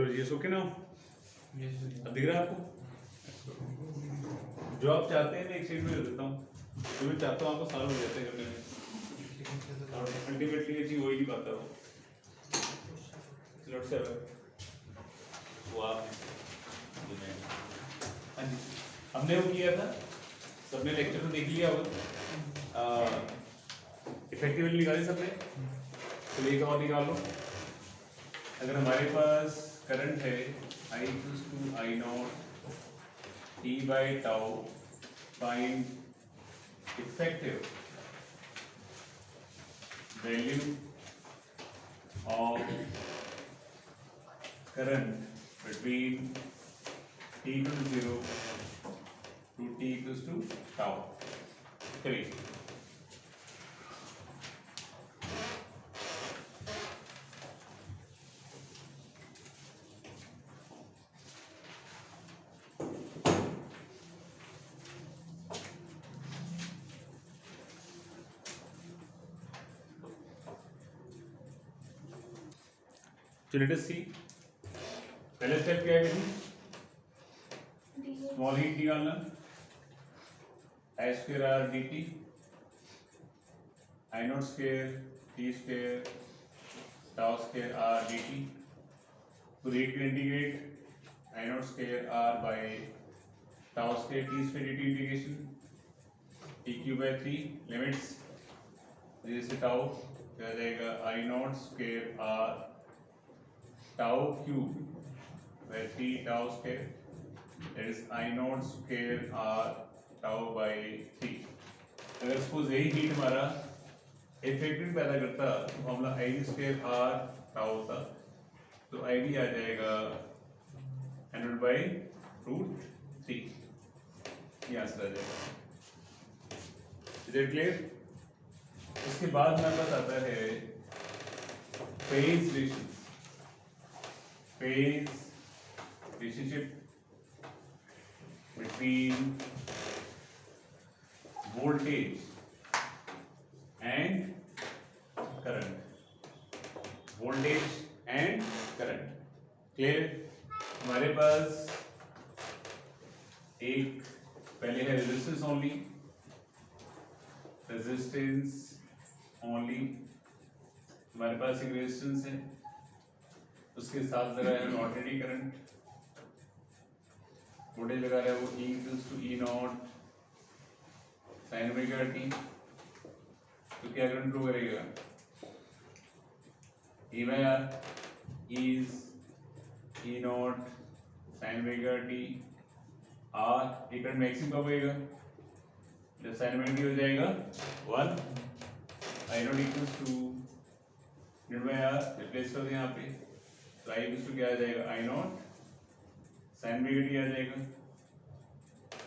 चलो जी ओके ना, अब दिख रहा है आपको? जो आप चाहते हैं मैं एक शेड में कर देता हूँ, जो मैं चाहता हूँ आपको साल हो जाते हैं करने में, और अल्टीमेटली ये चीज़ हो ही नहीं पाता वो नोट से वो आप हाँ जी हमने वो किया था, सबने लेक्चर तो देख लिया होगा, इफेक्टिवली निकाले सबने, तो एक और निकाल लो। अगर हमारे पास करंट है I equals to I not T by tau, find effective value of current between T equal to 0 to T equals to tau. चलिए लेट अस सी, पहले स्टेप क्या है बेटी? स्मॉल हीट निकालना, I square R dt, I nought square T square tau square R dt, तो heat को integrate I nought square R by tau square T square dt integration TQ by 3 limits जैसे tau क्या आ जाएगा I nought square R tau cube by 3 tau square, that is I nought square R tau by 3। अगर suppose यही heat हमारा effective पैदा करता तो formula I square R tau होता, तो I भी आ जाएगा n0 by √3, ये आंसर आ जाएगा। Is it clear? उसके बाद हमारे पास आता है phase relation, phase relationship between voltage and current, voltage and current। Clear? हमारे पास एक पहले है रेजिस्टेंस ओनली, रेजिस्टेंस ओनली हमारे पास एक रेजिस्टेंस है, उसके साथ लगा है ऑर्डिनरी करंट, वोल्टेज लगा रहा है वो E equals to E not sine omega T, तो क्या करंट फ्लो करेगा? E by R is E not sine omega T R, ये करंट मैक्सिमम कब होएगा? जब साइन ओमेगा टी हो जाएगा 1, I nought equals to D by R, replace कर दें यहाँ पे, तो I इक्वल्स टू क्या आ जाएगा? I not sine omega t आ जाएगा।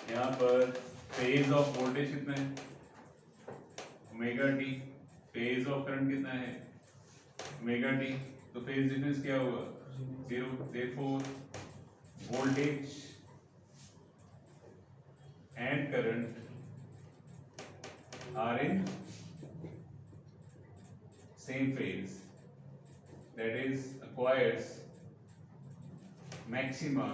यहाँ पर फेज ऑफ वोल्टेज कितना है? Omega T, phase of current कितना है? ओमेगा टी, तो फेज डिफरेंस क्या होगा? 0, therefore voltage and current are in same phase, that is acquires maxima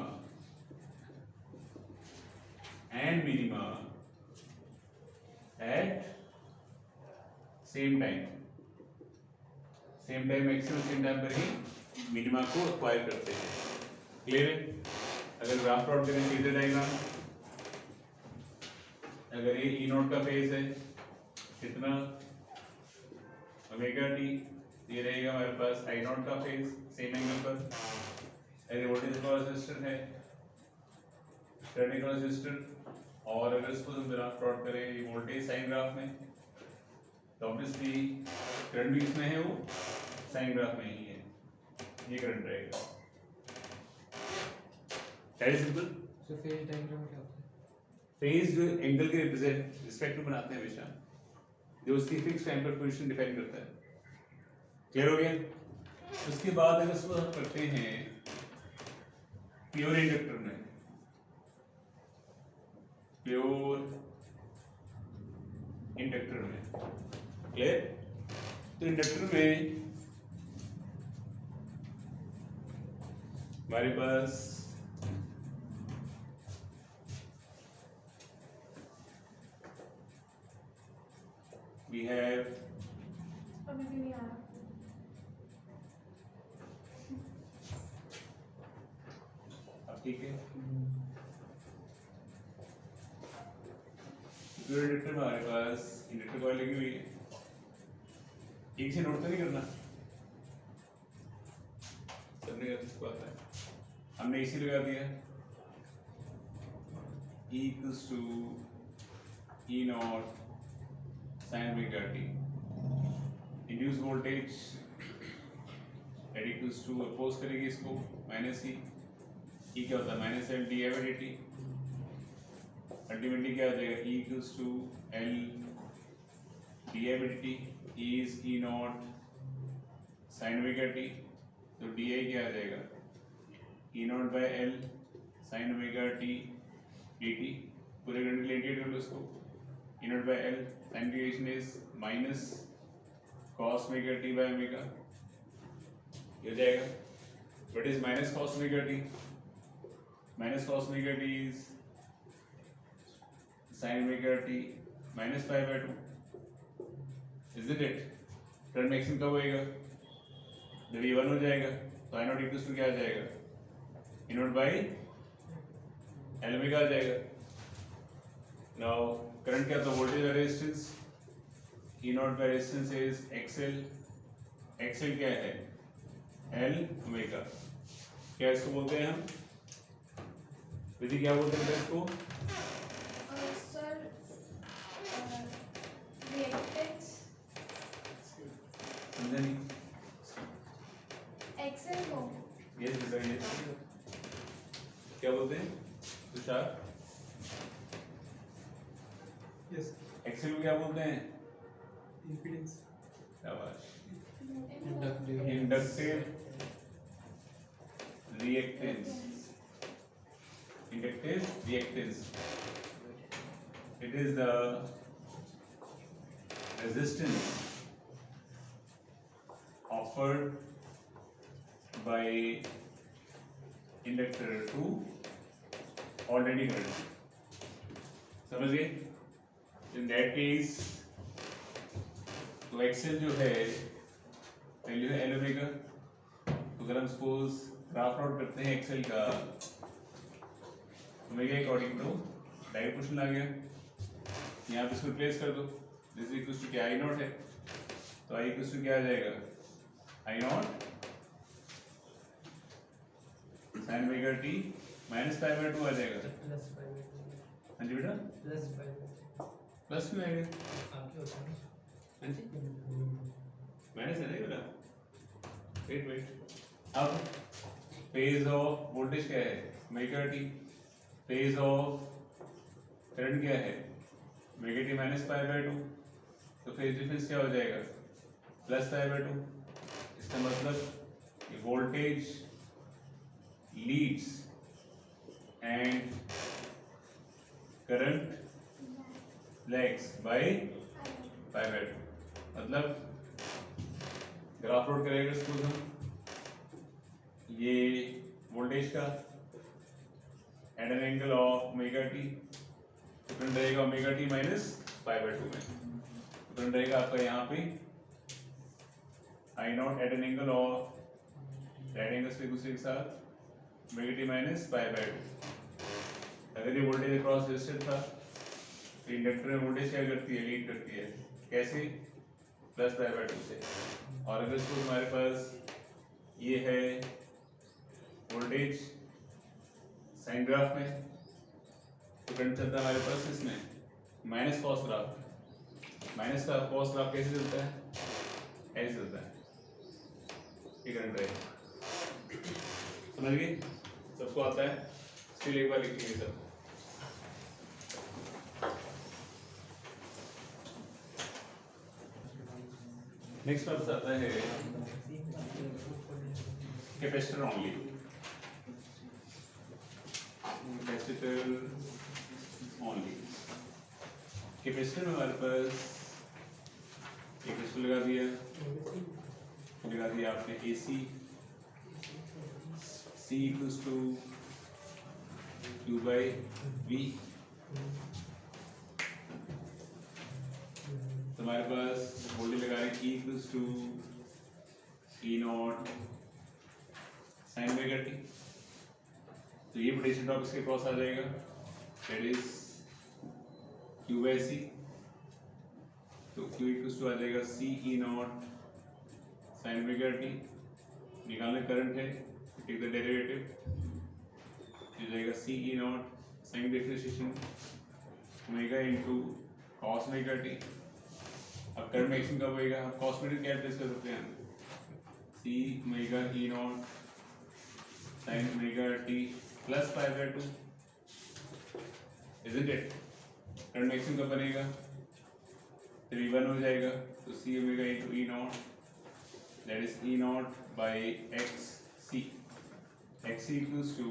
and minima at same time, maximum same time पर ही minima को acquire करते हैं। Clear है? अगर ग्राफ प्लॉट करें फेजर डायग्राम, अगर ये E नॉट का फेज है कितना? ओमेगा टी, ये रहेगा हमारे पास I नॉट का फेज सेम एंगल पर, अगर वोल्टेज का रेजिस्टर है करंट का रेजिस्टर, और अगर इसको हम ग्राफ प्लॉट करें वोल्टेज साइन ग्राफ में, तो ऑब्वियसली करंट भी इसमें है वो साइन ग्राफ में ही है, ये करंट रहेगा। Very simple. So phase diagram क्या होता है? फेज जो एंगल के रिस्पेक्ट में बनाते हैं हमेशा, जो उसकी फिक्स टाइम पर पोजीशन डिफाइन करता है। क्लियर हो गया? उसके बाद अगर इसको हम करते हैं प्योर इंडक्टर में, प्योर इंडक्टर में, क्लियर? तो इंडक्टर में हमारे पास we have अभी भी नहीं आ रहा। अब ठीक है इंडक्टर में हमारे पास इंडक्टर कॉइल लगी हुई है। एक से नोट तो नहीं करना, सबने इसको आता है। हमने इसी लगा दिया E equals to E naught sin omega t induced voltage that equals to oppose करेगी इसको माइनस ई क्या होता है minus L D by D T. Ultimately क्या हो जाएगा E equals to L D by D T is E not sin omega t, तो डी आई क्या आ जाएगा E not by L sin omega t dt। पूरे current के लिए इंटीग्रेट कर लो इसको E not by L sin integration is minus cos omega t by omega, ये हो जाएगा। What is minus cos omega t? Minus cos omega t is sin omega t minus pi by 2, isn't it? Current maximum कब होएगा जब ये 1 हो जाएगा, तो I नॉट इक्वल्स टू क्या आ जाएगा E not by L omega आ जाएगा। नाउ करंट क्या था voltage resistance E not by resistance is XL, XL क्या है L ओमेगा। क्या इसको बोलते हैं हम विधि, क्या बोलते हैं इसको सर रिएक्टेंस समझा नहीं? एक्सेल को यस बेटा यस, क्या बोलते हैं तुषार? यस एक्सेल को क्या बोलते हैं? इम्पीडेंस शाबाश। Inductive inductive reactance, inductive reactance it is the resistance offered by inductor to already current, समझ गए? in that case तो एक्सेल जो है वैल्यू है एल ओमेगा। तो अगर हम सपोज ग्राफ आउट करते हैं एक्सेल का omega according to direct question आ गया, यहाँ पे इसको रिप्लेस कर दो, दिस इज इक्वल टू क्या आई नॉट है, तो आई इक्वल टू क्या आ जाएगा I naught sin omega T minus pi by 2 आ जाएगा। प्लस पाई हाँ जी बेटा प्लस पाई प्लस क्यों आएगा? आगे होता है हाँ जी माइनस है ना ये बेटा, वेट वेट। अब फेज ऑफ वोल्टेज क्या है omega T, phase of current क्या है omega T minus pi by 2, तो फेज डिफरेंस क्या हो जाएगा प्लस पाई बाय 2। इसका मतलब कि voltage leads and current lags by pi by 2, मतलब ग्राफ प्लॉट करेंगे इसको हम, ये वोल्टेज का at an angle of omega T, तो करंट रहेगा omega T minus pi by 2 में, तो करंट रहेगा आपका यहाँ पे I naught at an angle of right angles पे दूसरे के साथ omega T minus pi by 2। अगर ये वोल्टेज अक्रॉस रेजिस्टर था तो इंडक्टर में वोल्टेज क्या करती है लीड करती है, कैसे प्लस पाई बाय 2 से। और अगर इसको हमारे पास ये है वोल्टेज साइन ग्राफ में, तो करंट चलता है हमारे पास इसमें माइनस कॉस ग्राफ, माइनस का कॉस ग्राफ कैसे चलता है ऐसे चलता है, ये करंट रहेगा। समझ गए? सबको आता है? स्टिल एक बार लिखेंगे सब। नेक्स्ट पर्पस आता है capacitor only, capacitor only. Capacitor में हमारे पास एक रेजिस्टर लगा दिया आपने AC, C C equals to Q by V। तो हमारे पास वोल्टेज लगा रहे हैं E equals to E not sine omega T. तो ये पोटेंशियल ड्रॉप इसके क्रॉस आ जाएगा, that is Q by C। तो Q इक्वल्स टू आ जाएगा C E not sine omega T. निकालना करंट है, टेक द डेरिवेटिव, ये जाएगा C E not sine differentiation omega into cos omega T. अब करंट मैक्सिमम कब होएगा, हम कॉस ओमेगा क्या रिप्लेस कर सकते हैं, C omega E not sine omega T plus pi by 2, isn't it. Current maximum कब बनेगा, 3 हो जाएगा, तो C omega into E nought, that is E not by x C, x equals to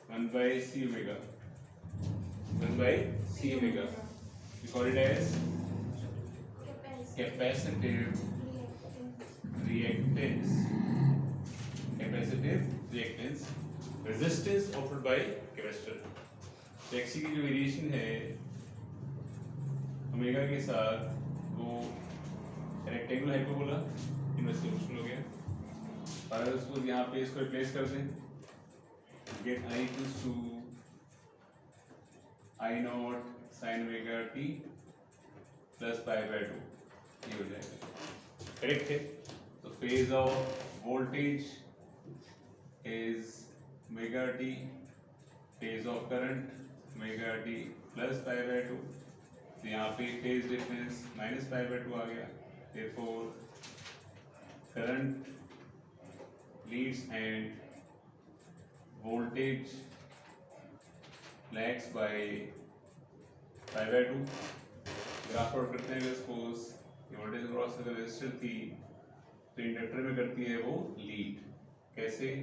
1 by C omega, 1 by C omega. We call it as capacitive reactance, capacitive reactance, resistance offered by capacitor। तो XC की जो variation है omega के साथ, वो rectangular hyperbola inverse solution हो गया। और अगर उसको यहाँ पे इसको रिप्लेस कर दें, get I equals to I not sine omega T plus pi by 2, ये हो जाएगा, करेक्ट है। तो phase of voltage is omega T, phase of current omega T plus pi by 2। तो यहाँ पे phase difference minus pi by 2 आ गया, therefore current leads and voltage lags by pi by 2। Graph plot करते हैं, suppose voltage across resistor थी, तो inductor में करती है वो लीड, कैसे,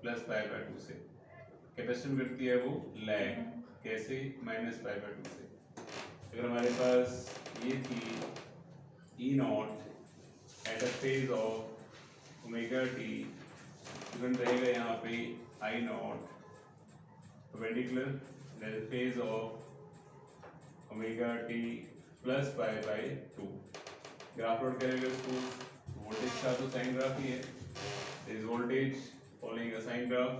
प्लस पाई बाय 2 से। कैपेसिटर में करती है वो लैग, कैसे, माइनस पाई बाय 2 से। अगर हमारे पास ये थी E not at a phase of omega T, तो रहेगा यहाँ पे I nought perpendicular that phase of omega T plus pi by 2। Graph plot करेंगे उसको, वोल्टेज का तो साइन ग्राफ ही है, is voltage following a sine graph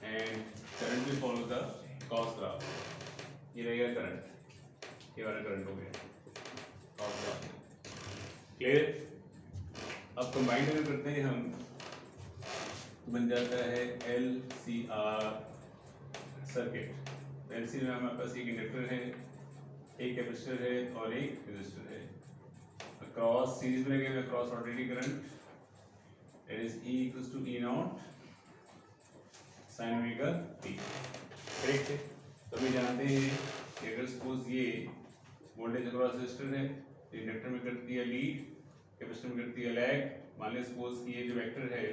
and current will follow the cos graph. ये रहेगा करंट, ये वाला करंट हो गया कॉस ग्राफ, क्लियर। अब कंबाइंड अगर करते हैं हम, तो बन जाता है LCR सर्किट। LC में हमारे पास एक इंडक्टर है, एक कैपेसिटर है और एक रेजिस्टर है। अक्रॉस सीरीज में लगेगा across ordinary current, it is E equals to E not sine omega T, correct है। तो हम जानते हैं कि अगर सपोज ये वोल्टेज अक्रॉस रेजिस्टर है, तो इंडक्टर में करती है लीड, कैपेसिटर में करती है लैग। मान लें सपोज ये जो वेक्टर है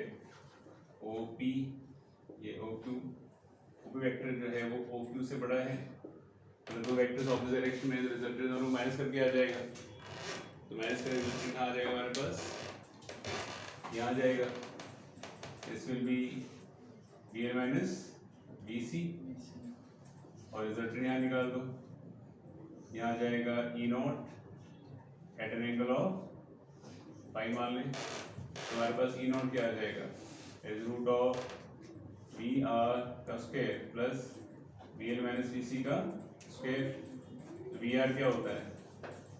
OP, ये OQ, OP वेक्टर जो है वो OQ से बड़ा है। अगर दो वेक्टर्स ऑपोजिट डायरेक्शन में, रिजल्ट दोनों माइनस करके आ जाएगा, तो माइनस का रिजल्ट कहाँ आ जाएगा हमारे पास, यहाँ आ जाएगा। This will be BL minus BC, और रिजल्ट यहाँ निकाल दो, यहाँ आ जाएगा E not at an angle of pi मान लें, तो हमारे पास E नॉट क्या आ जाएगा, इज रूट ऑफ VR का square plus BL minus BC का स्क्वायर। तो VR क्या होता है,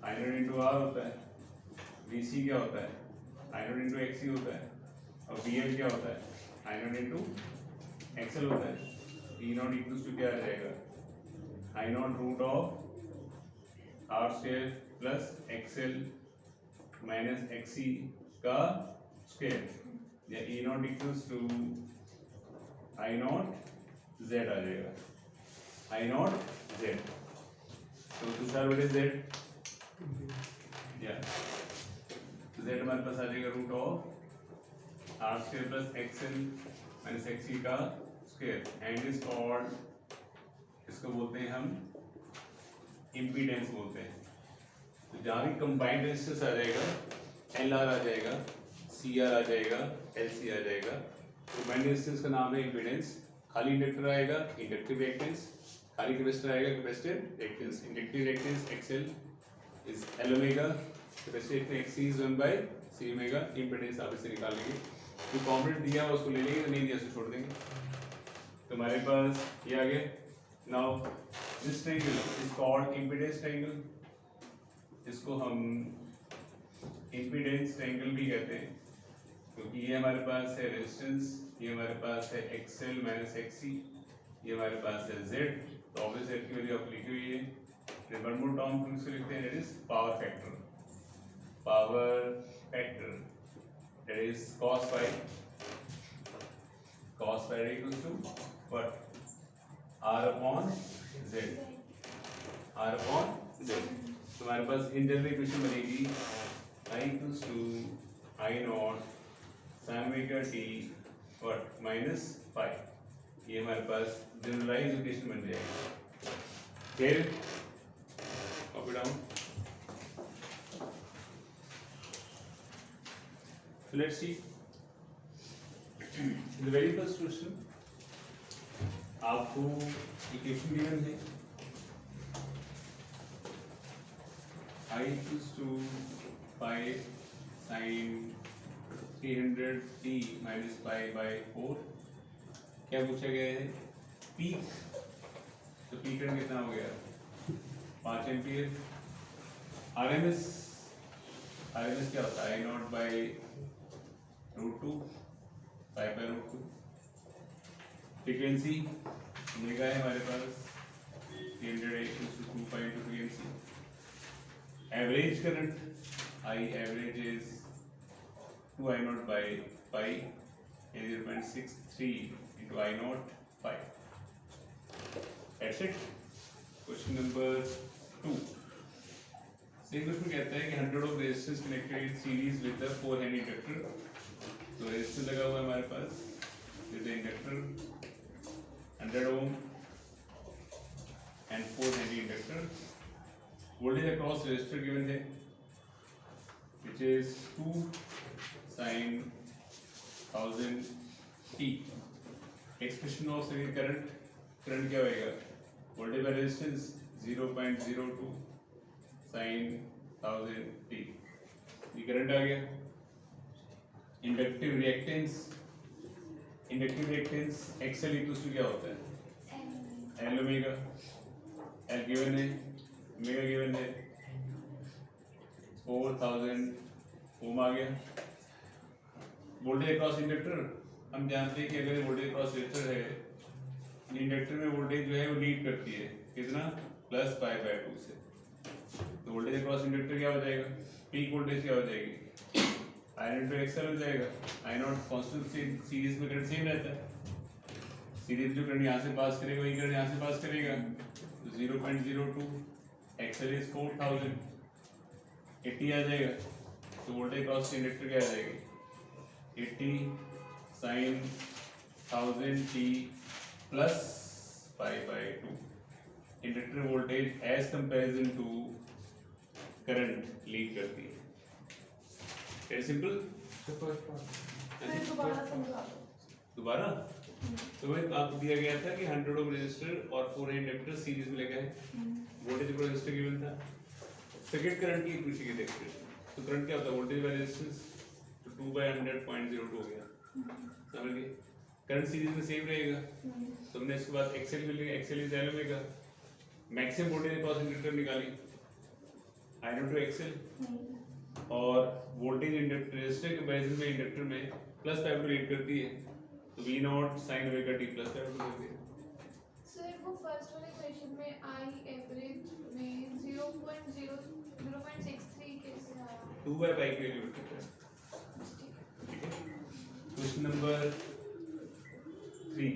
I नॉट इंटू R होता है, BC क्या होता है, I नॉट इंटू XC होता है, और BL क्या होता है, I नॉट इंटू XL होता है। E नॉट इक्वल्स टू क्या आ जाएगा, I naught root of R square plus XL minus XC का स्क्वायर, या E naught equals to I naught Z आ जाएगा, I नॉट Z। तो तुषार व्हाट इज Z, या तो Z हमारे पास आ जाएगा root of R square plus XL minus XC का स्क्वायर, एंड इज कॉल्ड, इसको बोलते हैं हम इम्पीडेंस बोलते हैं। तो जहाँ भी कंबाइंड रेजिस्टेंस आ जाएगा, LR आ जाएगा, CR आ जाएगा, LC आ जाएगा, तो मैन रेजिस्टेंस का नाम है इम्पीडेंस। खाली इंडक्टर आएगा इंडक्टिव रिएक्टेंस, खाली कैपेसिटर आएगा capacitive reactance. Inductive reactance XL is L omega, capacitive XC is 1 by C omega. Impedance आप इसे निकाल लेंगे, जो कॉम्पोनेंट दिया है उसको ले लेंगे, तो नहीं दिया उसको छोड़ देंगे। तो हमारे पास ये आ गया। Now this triangle is called impedance triangle, इसको हम इम्पीडेंस ट्रायंगल भी कहते हैं, क्योंकि ये हमारे पास है रेजिस्टेंस, ये हमारे पास है एक्सएल माइनस एक्सी, ये हमारे पास है जेड। तो ऑब्वियस जेड की वैल्यू आप लिखी हुई है। फिर वन मोर टर्म फिर से लिखते हैं, that is power factor. Power factor that is cos phi, cos phi equals to what? R upon Z, R upon Z। तो हमारे पास इन जनरल इक्वेशन बनेगी I equals to I naught sin omega t what minus phi। ये हमारे पास generalize equation बन जाएगी। फिर copy down. Let's see the very first question. आपको equation given है I equals to pi sin 300t minus pi by 4। क्या पूछा गया है? पीक। तो पीक करंट कितना हो गया? 5 एम्पियर। आरएमएस क्या होता है? I not by √2 pi by √2। Frequency omega है हमारे पास 300 equals to 2 pi into frequency। Average current I average is 2 I naught by pi, 0.63 into I naught pi। That's it। Question number 2। Same question कहता है कि 100 of resistors connected in series with the 4 hand inductor। तो resistor लगा हुआ है हमारे पास with the inductor 100 ohm and 4 hand inductor। Voltage across resistor given है which is 2 sin 1000 t। Expression of second current, current क्या होएगा? Voltage by resistance 0.02 sin 1000 t। ये current आ गया। Inductive reactance, inductive reactance XL equals to क्या होता है? L omega. L given है, ओमेगा गिवन है, 4000 ओम आ गया। वोल्टेज अक्रॉस इंडक्टर, हम जानते हैं कि अगर वोल्टेज अक्रॉस रेजिस्टर है, इंडक्टर में वोल्टेज जो है वो लीड करती है कितना? प्लस पाई बाय 2 से। तो वोल्टेज अक्रॉस इंडक्टर क्या हो जाएगा? पीक वोल्टेज क्या हो जाएगी? आई नॉट बाय एक्सएल हो जाएगा। आई नॉट कांस्टेंट, सीरीज में करंट सेम रहता है। सीरीज जो करंट यहाँ से पास करेगा वही करंट यहाँ से पास करेगा। तो 0.02 एक्सएल इज 4000, 80 आ जाएगा। तो वोल्टेज क्रॉस इंडक्टर क्या आ जाएगी? 80 sin 1000 t plus pi by 2। Inductor voltage as comparison to current lead करती है। Very simple. फिर दोबारा समझा दो। दोबारा तो वही आपको दिया गया था कि 100 ओम रेजिस्टर और 4 इंडक्टर सीरीज में लगा है। वोल्टेज पर रेजिस्टर गिवन था। सेकंड करंट की पूछी गई एक्सप्रेशन। तो करंट क्या होता है? वोल्टेज बाय रेजिस्टेंस, तो 2 बाय 100.02 हो गया। समझ गए? करंट सीरीज में सेम रहेगा। तो हमने इसके बाद एक्सएल मिल गया, XL is L omega. Maximum voltage across inductor निकाली आई नॉट टू एक्सएल। और वोल्टेज इंडक्टर रेजिस्टर के कंपैरिजन में इंडक्टर में प्लस पाई टू लीड करती है, तो V naught sine omega T plus pi two करती है। सर वो फर्स्ट वाले क्वेश्चन में आई एवरेज में 0.63 कैसे आया? 2 बाय पाई की वैल्यू होती है। Question number 3।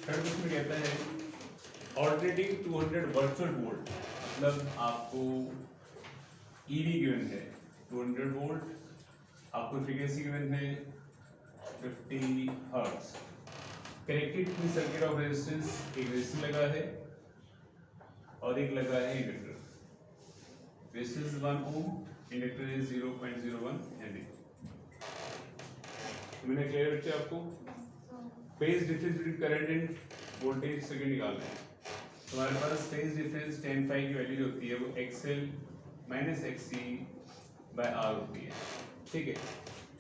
थर्ड क्वेश्चन कहता है ऑल्टरनेटिंग 200 वर्चुअल वोल्ट, मतलब आपको ईवी गिवन है 200 वोल्ट, आपको फ्रीक्वेंसी गिवन है 50 hertz. Connected to circuit of resistance, एक रेजिस्टर लगा है और एक लगा है inductor. Resistance 1 ohm, inductor is 0.01 henry. मैंने क्लियर बच्चे आपको? Phase difference between current and voltage circuit निकालना है। तो हमारे पास फेज डिफरेंस tan phi की वैल्यू होती है वो XL minus XC bye R होती है, ठीक है।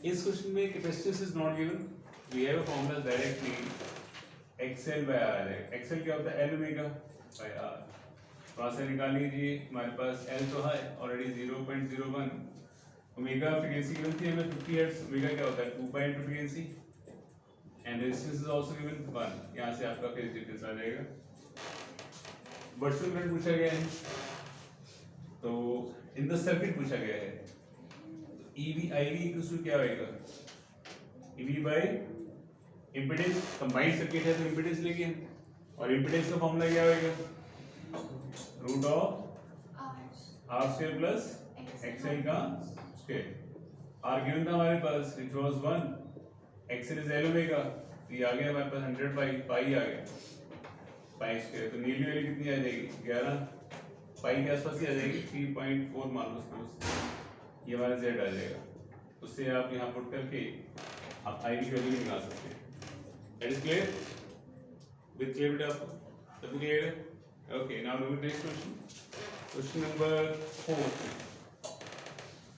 इस क्वेश्चन में capacitance is not given, we have a formula directly XL by R आ जाएगा। XL क्या होता है L ओमेगा बाय R, वहाँ से निकाल लीजिए। हमारे पास L तो है ऑलरेडी 0.01, ओमेगा फ्रीक्वेंसी गिवन थी हमें 50 हर्ट्ज, ओमेगा क्या होता है 2 पाई into frequency and resistance is also given 1, यहाँ से आपका फेज डिफरेंस आ जाएगा। वर्चुअल करंट पूछा गया है, तो इन द सर्किट पूछा गया है, EV IV इक्वल्स टू क्या होएगा, EV by impedance, combined circuit है तो इम्पीडेंस लेंगे हम, और इम्पीडेंस का फॉर्मूला क्या होएगा root of R square plus XL का स्क्वायर। R गिवन था हमारे पास which was 1, XL is L omega, तो ये आ गया हमारे पास 100 पाई आ गया पाई स्क्वायर, तो नीली वाली कितनी आ जाएगी 11 पाई के आसपास ही आ जाएगी, 3.4 मान लो उसको, ये हमारा Z आ जाएगा। उससे आप यहाँ पुट करके आप I की वैल्यू निकाल सकते हैं। That is clear, with clear बेटा आपको सब क्लियर है? Okay, now look at next question, question number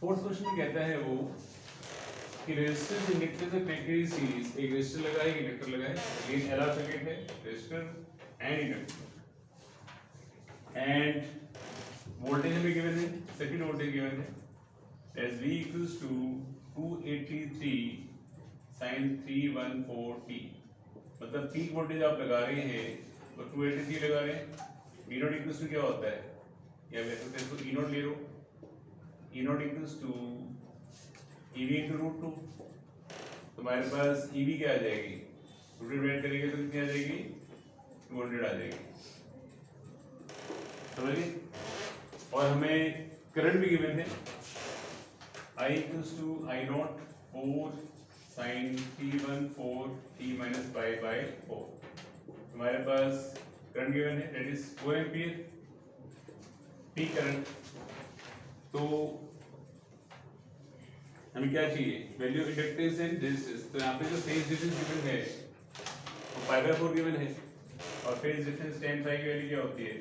4th question में कहता है वो कि रेजिस्टेंस इंडक्टर से कनेक्टेड सीरीज, एक रेजिस्टर लगा है एक इंडक्टर लगा है, अगेन LR सर्किट है, resistor and inductor, and voltage हमें गिवन है, सर्किट वोल्टेज गिवन है as V equals to 283 sin 314t, मतलब पीक वोल्टेज आप लगा रहे हैं तो 283 लगा रहे हैं। E नॉट इक्वल्स टू क्या होता है, या वैसे तो इसको E नॉट ले लो, E naught equals to EV into root 2, तो हमारे पास EV क्या आ जाएगी, रूट डिवाइड करेंगे तो कितनी आ जाएगी 200 आ जाएगी, समझिए। और हमें करंट भी गिवन है I equals to I naught 4 sin 314t minus pi by 4, हमारे पास करंट गिवन है that is 4 ampere peak current. तो हमें क्या चाहिए, value of inductance and resistance, तो यहाँ पे जो फेज डिफरेंस गिवन है वो पाई बाय 4 गिवन है, और फेज डिफरेंस tan phi की वैल्यू क्या होती है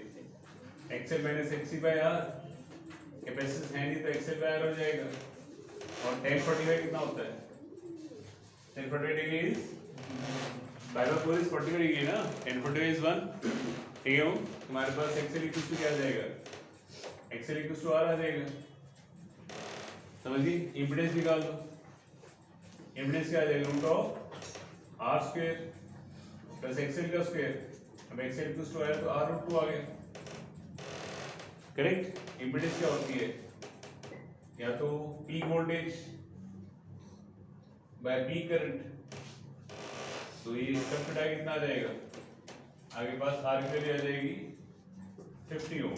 XL minus XC bye R, capacitance है नहीं तो XL बाय R हो जाएगा, और tan 45 कितना होता है, tan 45 degree is pi by 4 is 45 degree ना, tan 45 इज 1, ठीक है। हमारे पास XL इक्वल टू क्या आ जाएगा, XL इक्वल टू R आ जाएगा, समझिए। इम्पीडेंस निकाल दो, इम्पीडेंस क्या आ जाएगा root of R square plus XL का स्क्वायर, अब XL इक्वल टू R तो R रूट 2 आ गया, करेक्ट। इम्पीडेंस क्या होती है, या तो peak voltage by peak current, तो ये सब घटा कितना आ जाएगा, आगे पास R की वैल्यू आ जाएगी 50 ओम,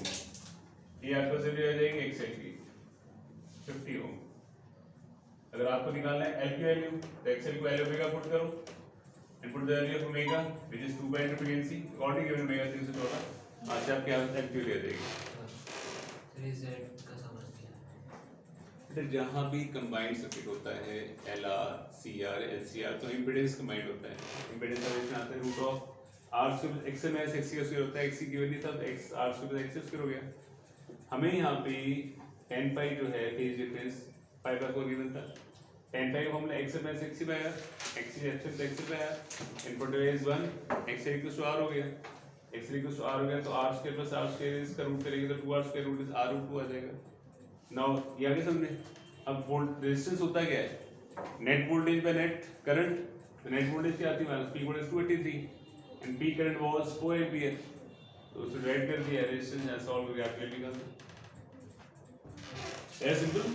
ये आपका वैल्यू आ जाएगी XL की 50 ओम। अगर आपको निकालना है L की वैल्यू तो XL को L ओमेगा पुट करो and put the value of omega which is 2 bye frequency according given omega 314, आज से आपके आंसर L की वैल्यू आ जाएगी। 3Z का समझ गया, तो जहाँ भी कंबाइंड सर्किट होता है LR CR LCR, तो इम्पीडेंस कंबाइंड होता है, इम्पीडेंस का रिलेशन आता है root of R square XL minus XC का स्क्वायर होता है, XC की वैल्यू था तो X R square XC square हो गया। हमें यहाँ पे tan phi जो है phase difference pi by 4 given था, tan phi को हमने XL minus XC bye R, XC XL तो XL by R, input is 1, XL equals to R हो गया, XL इक्वल्स टू R हो गया तो R square plus R square इसका रूट करेंगे तो 2R square root is R root 2 आ जाएगा। नाउ ये आगे समझे। अब वोल्ट रेजिस्टेंस होता क्या है, net voltage by net current, तो नेट वोल्टेज क्या आती है हमारे peak voltage 283 and peak current was 4 ampere, तो उसे डिवाइड कर दिया, रेजिस्टेंस यहाँ सॉल्व करके आप वैल्यू निकाल दो, है सिंपल।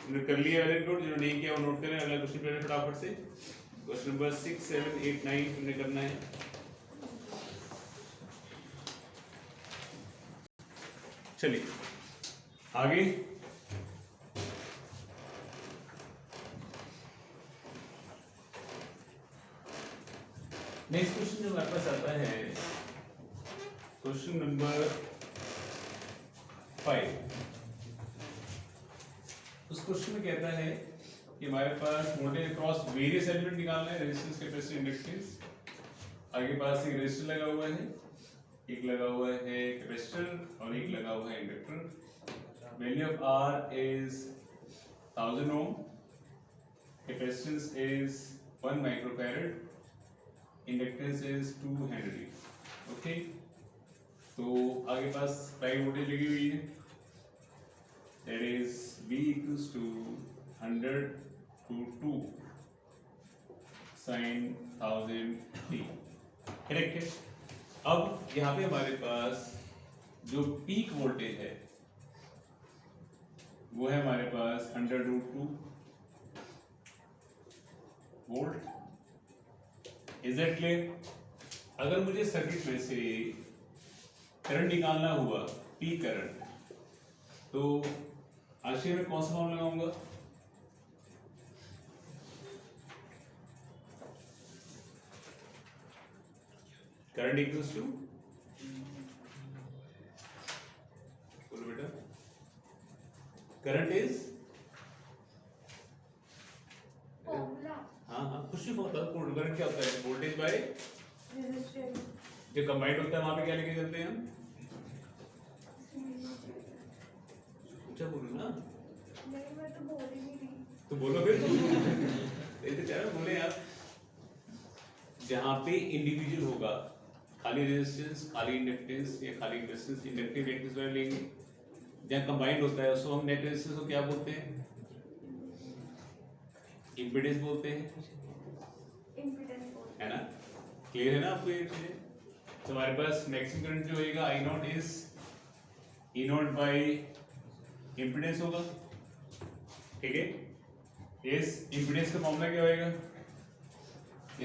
हमने कर लिया वाले नोट, जो नहीं किया वो नोट करें, अगला क्वेश्चन पे फटाफट से क्वेश्चन नंबर 6 7 8 9 हमने करना है। चलिए आगे, नेक्स्ट क्वेश्चन जो हमारे पास आता है क्वेश्चन नंबर 5। उस क्वेश्चन में कहता है कि हमारे पास वोल्टेज अक्रॉस वेरियस एलिमेंट निकालना है, रेजिस्टेंस, कैपेसिटी, इंडक्टेंस। आगे पास एक रेजिस्टर लगा हुआ है, एक लगा हुआ है कैपेसिटर और एक लगा हुआ है inductor. Value of R is 1000 ohm, capacitance is 1 microfarad, inductance is 2 Henry। Okay, तो आगे पास प्राइम वोल्टेज लगी हुई है, that is V equals to 100 to 2 sin 1000 t। Correct है। अब यहाँ पे हमारे पास जो पीक वोल्टेज है वो है हमारे पास 100√2 वोल्ट। Is that clear? अगर मुझे सर्किट में से करंट निकालना हुआ, पीक करंट, तो आशय में कौन सा फॉर्मूला लगाऊंगा? करंट इक्वल्स टू, बोलो बेटा, करंट इज, फॉर्मूला हाँ हाँ कुछ भी फॉर्मूला, करंट क्या होता है? Voltage by, resistance. जो कंबाइंड होता है वहां पे क्या लेके चलते हैं हम? अच्छा बोलो ना, नहीं मैं तो बोल ही नहीं रही। तो बोलो फिर। ऐसे क्या है, बोले यार। जहाँ पे इंडिविजुअल होगा, खाली रेजिस्टेंस, खाली इंडक्टेंस या खाली कैपेसिटेंस, इंडक्टिव रिएक्टेंस वाले लेंगे। जहाँ कंबाइंड होता है उसको हम नेट रेजिस्टेंस को क्या बोलते हैं? इम्पीडेंस बोलते हैं, इम्पीडेंस बोल। है ना? क्लियर है ना आपको ये चीजें? तो हमारे पास मैक्सिमम करंट जो होगा I naught is E naught by impedance होगा, ठीक है? इस इम्पीडेंस का फॉर्मूला क्या होएगा?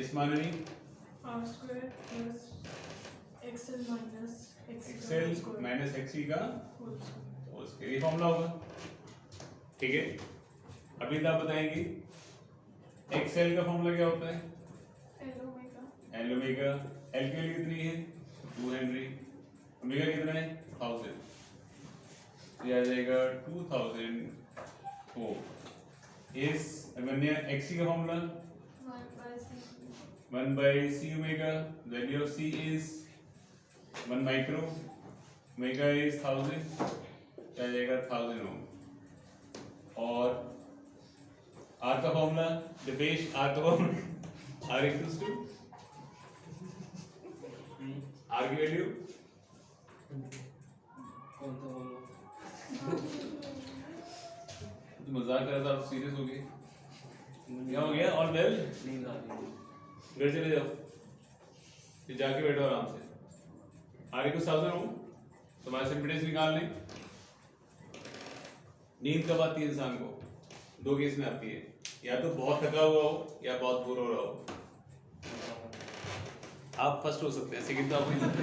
इस माननी R square plus XL minus XL square minus XC का whole square। उसके ये फॉर्मूला होगा, ठीक है? अभी आप बताएंगे एक्सएल का फॉर्मूला क्या होता है? L omega. L omega, L की वैल्यू कितनी है? 2 हेनरी, ओमेगा कितना है? 1000, ये आ जाएगा 2000 ओम। इस अमन्य एक्सी का formula 1 by c omega, value of c is 1 micro, omega is 1000, क्या आ जाएगा? 1000 ओम। और r का फॉर्मूला, दिपेश r का formula, r equals to r की वैल्यू कौन सा बोलो? मजाक कर रहा था, आप सीरियस हो गए? क्या हो गया? All well? नींद आ रही है। घर चले जाओ, फिर जाके बैठो आराम से। आगे कुछ 1000 हो तो हमारे इम्पीडेंस निकाल लें। नींद कब आती है इंसान को? 2 केस में आती है, या तो बहुत थका हुआ हो या बहुत बोर हो रहा हो। आप फर्स्ट हो सकते हैं, सेकंड तो आप नहीं सकते।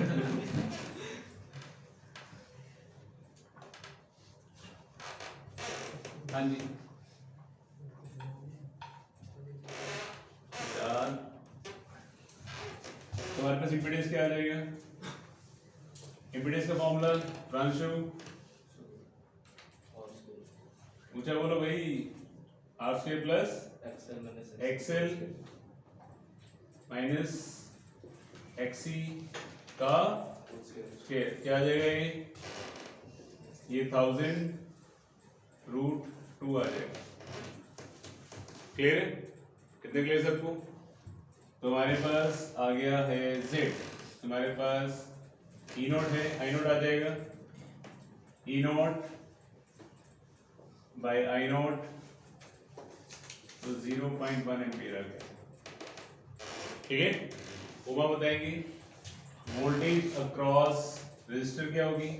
हाँ जी, हमारे पास इम्पीडेंस क्या आ जाएगा? इम्पीडेंस का फॉर्मूला प्रांशु ऊंचा बोलो भाई, R square plus XL minus XC का स्क्वायर, क्या आ जाएगा? ये 1000√2 आ जाएगा। क्लियर है? कितने क्लियर सबको? तो हमारे पास आ गया है Z, हमारे पास E नोट है, I नोट आ जाएगा, E note by I note, तो 0.1 एम्पीयर आ गया, ठीक है? ओमा बताएंगे वोल्टेज अक्रॉस रेजिस्टर क्या होगी?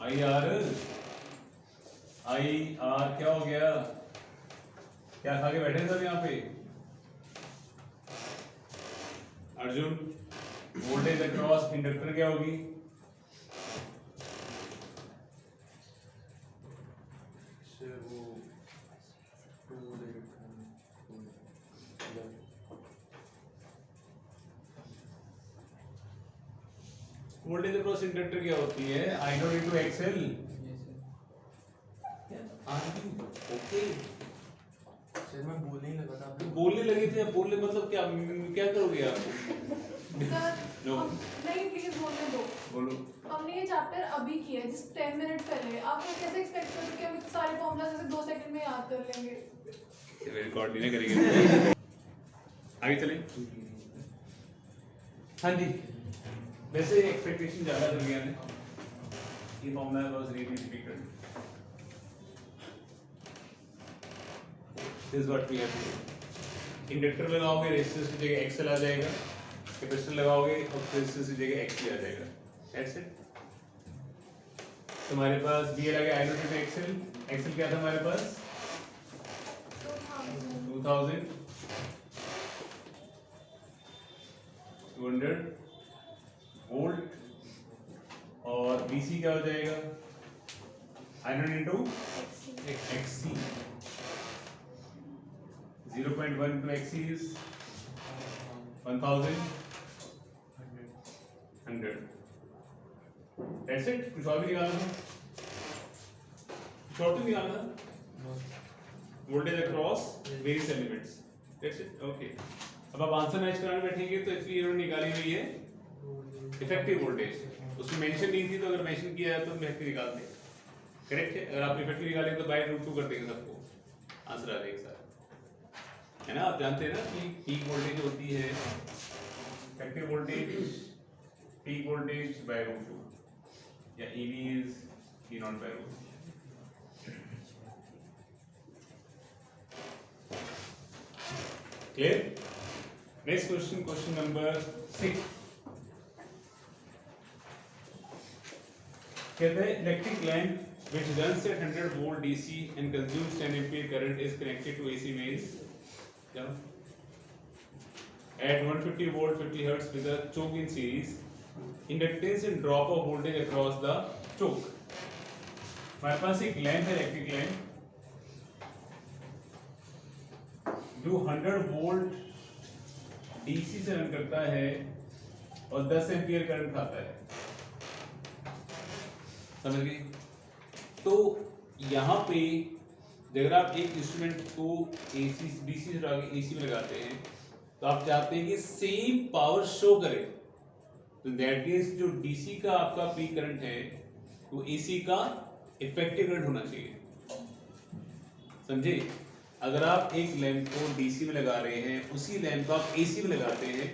आई आर, क्या हो गया? क्या खा के बैठे सब यहाँ पे? अर्जुन, वोल्टेज अक्रॉस इंडक्टर क्या होगी? वोल्टेज अक्रॉस इंडक्टर क्या होती है? I naught into XL. Okay, sir मैं बोलने ही लगा था तो बोलने लगे थे, बोलने मतलब क्या क्या करोगे आप? सर नो नहीं प्लीज बोलने दो। बोलो। हमने ये चैप्टर अभी किया है, जिस 10 मिनट पहले। आप लोग कैसे एक्सपेक्ट करते हो कि हम सारे फॉर्मूला जैसे 2 सेकंड में याद कर लेंगे? रिकॉर्ड नहीं करेंगे। आगे चलें। हाँ जी, वैसे एक्सपेक्टेशन ज़्यादा कर गया ने, ये formula was really difficult. This what we have to. Inductor लगाओगे रेजिस्टेंस की जगह एक्सएल आ जाएगा, कैपेसिटर लगाओगे और रेजिस्टेंस की जगह एक्ससी आ जाएगा। That's it. तुम्हारे पास दिया लगे आई नोट एक्सएल। एक्सएल क्या था हमारे पास? 2000 200 वोल्ट और डीसी क्या हो जाएगा? I naught into XC. 0.1 into XC is 1000 100। That's it। कुछ और भी निकालना था? कुछ और तो निकालना था? Voltage across various elements. That's it। Okay, अब आप आंसर मैच कराने बैठेंगे तो इसलिए इन्होंने निकाली हुई है इफेक्टिव वोल्टेज। उसमें मेंशन नहीं थी, तो अगर मेंशन किया है तो हम इफेक्टिव निकालते हैं। करेक्ट है। अगर आप इफेक्टिव निकालेंगे तो बाय रूट 2 कर देंगे सबको, आंसर आ जाएगा सर, है ना। आप जानते हैं ना कि पीक वोल्टेज होती है effective voltage, peak voltage by root 2 या EV is E naught by root. Clear? Next question, question number 6। कहते हैं electric lamp which runs at 100 volt DC and consumes 10 ampere current is connected to AC mains at 150 volt 50 hertz with a choke in series. Inductance and drop of voltage across the choke. हमारे पास एक lamp है, electric lamp, जो 100 volt DC से run करता है और 10 ampere current खाता है। समझ गए? तो यहाँ पे अगर आप एक इंस्ट्रूमेंट को एसी डीसी से हटा के एसी में लगाते हैं तो आप चाहते हैं कि सेम पावर शो करे, तो दैट मींस जो डीसी का आपका पीक करंट है वो एसी का इफेक्टिव करंट होना चाहिए। समझे? अगर आप एक लैंप को डीसी में लगा रहे हैं, उसी लैंप को आप एसी में लगाते हैं,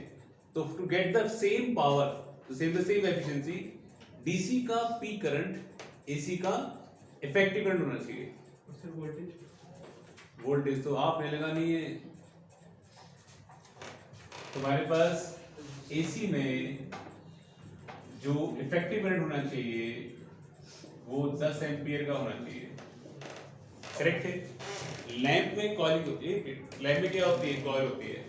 तो to get the same power, the same efficiency, DC का पीक करंट एसी का इफेक्टिव करंट होना चाहिए। वोल्टेज तो आपने लगानी है। तुम्हारे पास एसी में जो इफेक्टिव करंट होना चाहिए वो 10 एम्पियर का होना चाहिए। करेक्ट है। लैंप में कॉइलिंग होती है, लैंप में क्या होती है? कॉइल होती है।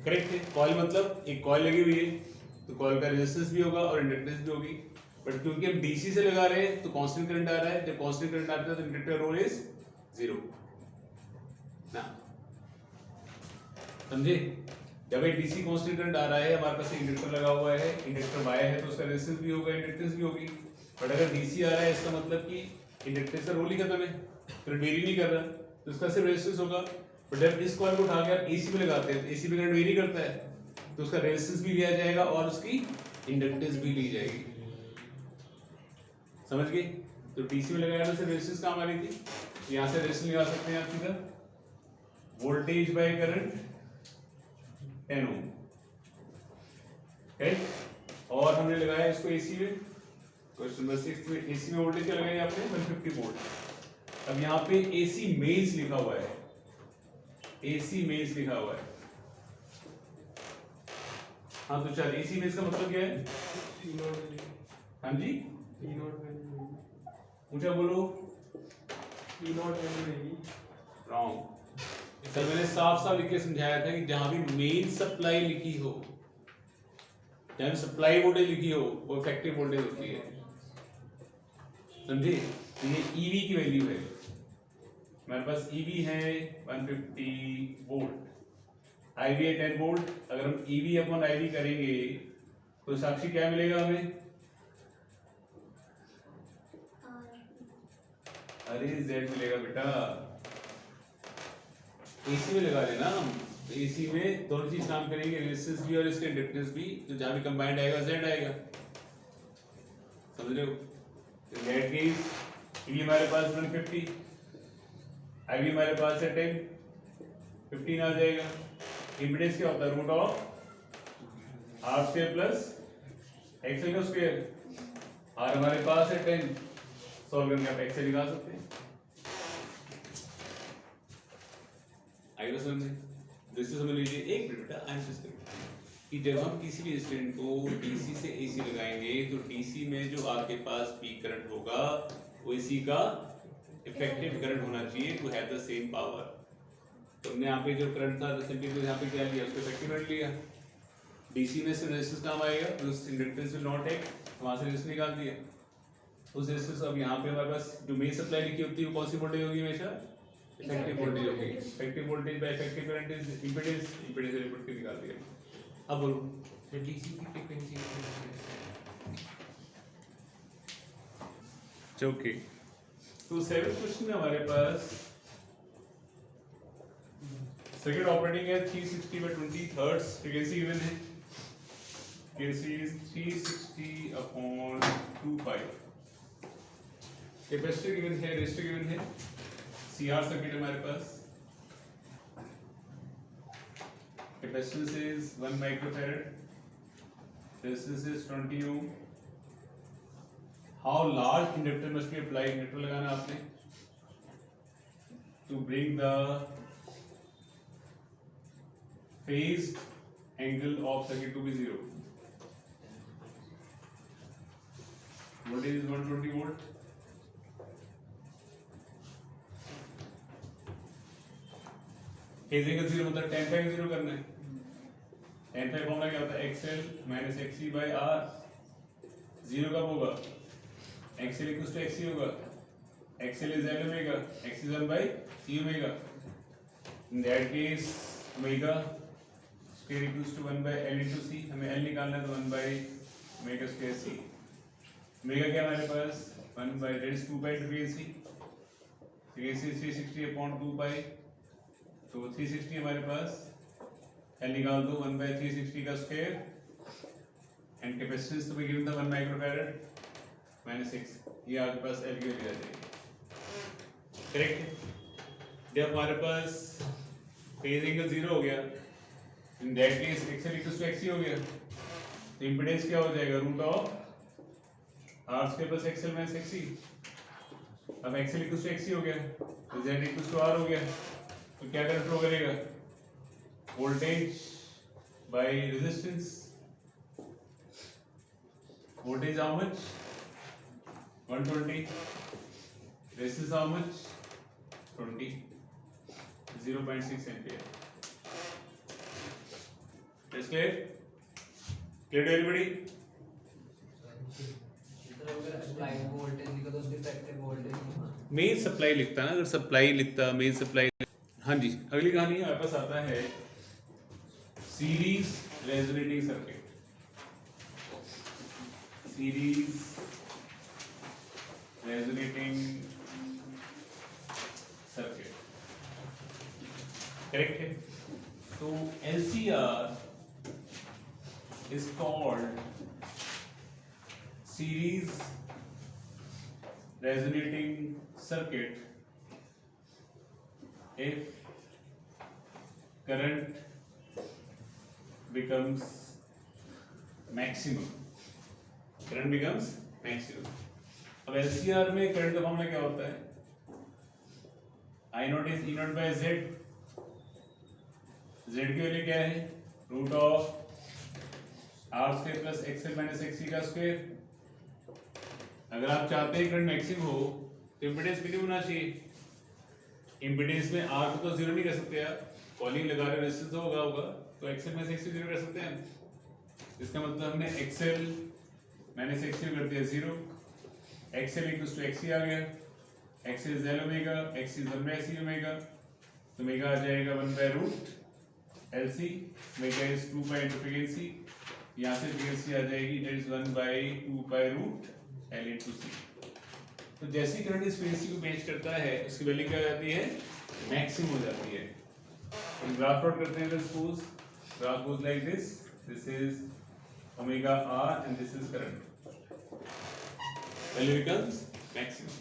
करेक्ट है। कॉइल मतलब एक कॉइल लगी हुई है तो कॉइल का रेजिस्टेंस भी होगा और इंडक्टेंस भी होगी, बट क्योंकि हम डीसी से लगा रहे हैं तो कांस्टेंट करंट आ रहा है। जब कांस्टेंट करंट आता है तो इंडक्टर रोल इज 0 ना। समझे? जब एक डीसी कांस्टेंट करंट आ रहा है, हमारे पास इंडक्टर लगा हुआ है, इंडक्टर वाई है तो उसका रेजिस्टेंस भी होगा, इंडक्टेंस भी होगी। बट अगर डीसी आ रहा है इसका मतलब कि इंडक्टेंस का रोल ही खत्म है, करंट वेरी नहीं कर रहा, तो उसका सिर्फ रेजिस्टेंस होगा। बट जब इस कॉइल को उठा के आप एसी में लगाते हैं तो एसी में करंट वेरी करता है, तो उसका रेजिस्टेंस भी लिया जाएगा और उसकी इंडक्टेंस भी ली जाएगी। समझ गए? तो डीसी में लगाया तो सिर्फ रेजिस्टेंस काम आ रही थी, यहाँ से रेजिस्टेंस लगा सकते हैं आप सीधा। Voltage by current 10 ohm, right. और हमने लगाया इसको एसी में, क्वेश्चन नंबर 6 में एसी में वोल्टेज क्या लगाया आपने? 150 वोल्ट। अब यहाँ पे एसी मेंस लिखा हुआ है, एसी मेंस लिखा हुआ है। हाँ तो चल, एसी मेंस का मतलब क्या है? हाँ जी, ऊंचा बोलो। रॉन्ग। सर मैंने साफ साफ लिख के समझाया था कि जहां भी मेन सप्लाई लिखी हो, जहां भी सप्लाई वोल्टेज लिखी हो, वो इफेक्टिव वोल्टेज होती है। समझे? तो ये ईवी की वैल्यू है। हमारे पास ईवी है 150 वोल्ट, आईवी है 10 वोल्ट। अगर हम ईवी अपॉन आईवी करेंगे तो साक्षी क्या मिलेगा हमें? अरे z मिलेगा बेटा, एसी में लगा लेना हम। एसी में दोनों चीज काम करेंगे, रेजिस्टेंस भी और इसके इंडक्टेंस भी, तो जहां भी कंबाइंड आएगा z आएगा, समझ रहे हो? तो दैट मींस ये हमारे पास 150, अभी हमारे पास है 10, 15 आ जाएगा। इम्पीडेंस क्या होता है? Root of R square plus XL का स्क्वायर, और हमारे पास है 10, सॉल्व करके आप एक्सएल निकाल सकते हैं। आइए समझ में, दोस्तों समझ लीजिए एक मिनट बेटा, आई एम जस्ट कि जब हम किसी भी स्टूडेंट को डीसी से एसी लगाएंगे तो डीसी में जो आपके पास पीक करंट होगा वो एसी का इफेक्टिव करंट होना चाहिए to have the same power. तो हमने यहाँ पे जो करंट था 10 एम्पीयर, यहाँ पे क्या लिया? उसको इफेक्टिव करंट लिया। डीसी में से रेजिस्टेंस काम आएगा, उस इंडक्टेंस विल नॉट टेक, वहां से रेजिस्टेंस निकाल दिया। उस रेजिस्टेंस अब यहाँ पे हमारे पास जो मेन सप्लाई लिखी होती है वो कौन सी वोल्टेज होगी? हमेशा इफेक्टिव वोल्टेज होगी। Effective voltage bye effective current is impedance, impedance से रिपोर्ट के निकाल दिया। अब बोलो डीसी की फ्रीक्वेंसी ओके। तो 7th क्वेश्चन में हमारे पास सर्किट ऑपरेटिंग है 360 by 20 हर्ट्ज, फ्रीक्वेंसी गिवन है, frequency is 360 upon 2 pi, capacitor given है, रेजिस्टर गिवन है, सीआर सर्किट हमारे पास, capacitance is 1 microfarad, resistance is 20 ohm. How large inductor must be applied, inductor लगाना आपने to bring the phased angle of circuit to be 0. Voltage is 120 volt. phase angle 0 मतलब tan phi 0 करना है। tan phi formula क्या होता है? XL minus XC by R। 0 कब होगा? XL equals to XC होगा। XL is L omega, XC is 1 by C omega। In that case omega square equals to 1 by L into C, हमें L निकालना है तो 1 by omega square C। omega क्या हमारे पास? 1 by that is 2 pi into frequency, frequency is 360 upon 2 pi, तो 360 हमारे पास, L निकाल दो 1 by 360 का स्क्वायर, एंड कैपेसिटेंस तो गिवन था 1 माइक्रोफैरड माइनस 6, ये आपके पास L की वैल्यू आ जाएगी। करेक्ट है। जब हमारे पास फेज एंगल 0 हो गया, in that case XL equals to XC हो गया, तो इम्पीडेंस क्या हो जाएगा? Root of R square plus XL minus XC। अब XL equals to XC हो गया तो Z equals to R हो गया, तो क्या करंट फ्लो करेगा? Voltage by resistance. Voltage how much? 120, resistance how much? 20, 0.6 ampere. Is clear? Clear to everybody? Main supply लिखता ना, अगर सप्लाई लिखता मेन सप्लाई। हाँ जी, अगली कहानी हमारे पास आता है series resonating circuit. Series resonating circuit, correct है। तो LCR is called series resonating circuit if current becomes maximum। current becomes maximum। अब LCR में करंट का फॉर्मूला क्या होता है? I naught is E naught by Z। Z की value क्या है? Root of R square plus XL minus XC का स्क्वायर। अगर आप चाहते हैं करंट मैक्सिमम हो तो इम्पीडेंस कितनी होना चाहिए? इम्पीडेंस में R को तो 0 नहीं कर सकते आप, कॉलिंग लगा रहे रेजिस्टेंस तो होगा तो XL माइनस XC 0 कर सकते हैं। इसका मतलब हमने XL माइनस XC कर दिया 0, XL इक्वल्स टू XC आ गया, XL is L omega, XC is 1 by C omega, तो ओमेगा आ जाएगा 1 by root LC, omega is 2 by into frequency, यहाँ से फ्रीक्वेंसी आ जाएगी दैट इज 1/2π√L/C। तो जैसी करंट इस फ्रीक्वेंसी को मैच करता है उसकी वैल्यू क्या हो जाती है, मैक्सिमम हो जाती है। हम ग्राफ प्लॉट करते हैं, suppose graph goes like this is omega r and this is current, value becomes maximum.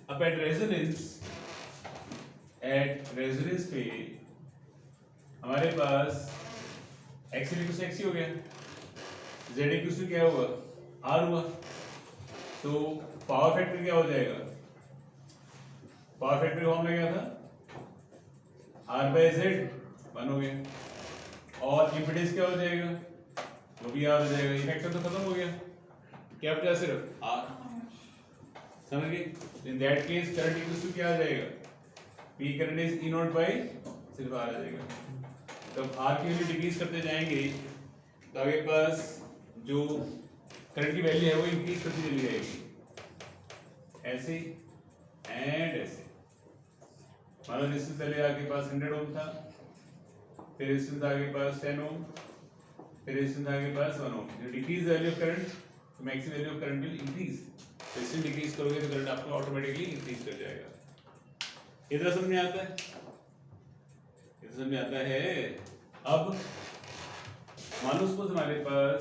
अब at resonance पे हमारे पास x इक्वल टू x हो गया, z इक्वल टू क्या हुआ, r हुआ। तो पावर फैक्टर क्या हो जाएगा, पावर फैक्टर फॉर्मूला क्या था, r/z 1 हो गया, और इम्पीडेंस क्या हो जाएगा, वो भी r हो जाएगा। ये फैक्टर तो खत्म हो गया, क्या बचा सिर्फ r। समझ गए? In that case current equal to क्या आ जाएगा, p current is E not by सिर्फ r आ जाएगा। तब r की वैल्यू डिक्रीज करते जाएंगे तो आगे पास जो करंट की वैल्यू है वो इंक्रीज करती चली जाएगी, ऐसे एंड ऐसे। मान लो रेजिस्टेंस पहले आपके पास 100 ओम था, फिर रेजिस्टेंस आपके पास 10 ओम, फिर रेजिस्टेंस आपके पास 1 ओम। जो डिक्रीज वैल्यू ऑफ करंट, तो maximum value of current will increase. Resistance decrease करोगे तो करंट आपको ऑटोमेटिकली इंक्रीज कर जाएगा। इधर समझ में आता है, इधर समझ में आता है। अब मान लो सपोज हमारे पास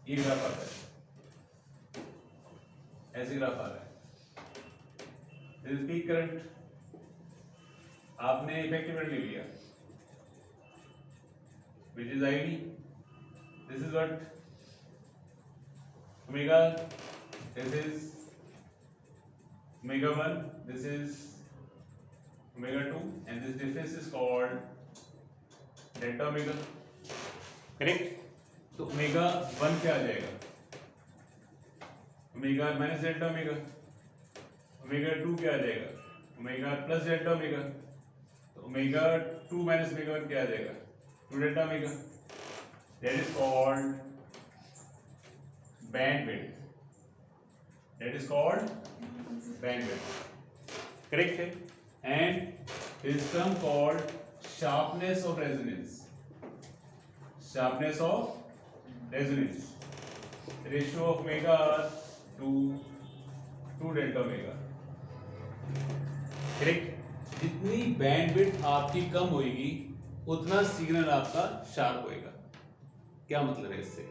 ये ग्राफ आता है, ऐसे ग्राफ आ रहा है, दिस इज पीक करंट, आपने इफेक्टिव करंट ले लिया which is ID, this is what omega, this is omega 1, this is omega 2, and this difference is called delta omega, correct? तो omega 1 क्या आ जाएगा, omega minus delta omega, omega 2 क्या आ जाएगा, omega plus delta omega, तो omega 2 minus omega 1 क्या आ जाएगा, 2 delta omega. That is called bandwidth. That is called bandwidth. Correct है? And there is term called sharpness of resonance. Sharpness of resonance. Ratio of omega r to 2 delta omega. Correct? जितनी bandwidth आपकी कम होगी उतना signal आपका sharp होएगा। क्या मतलब है इससे,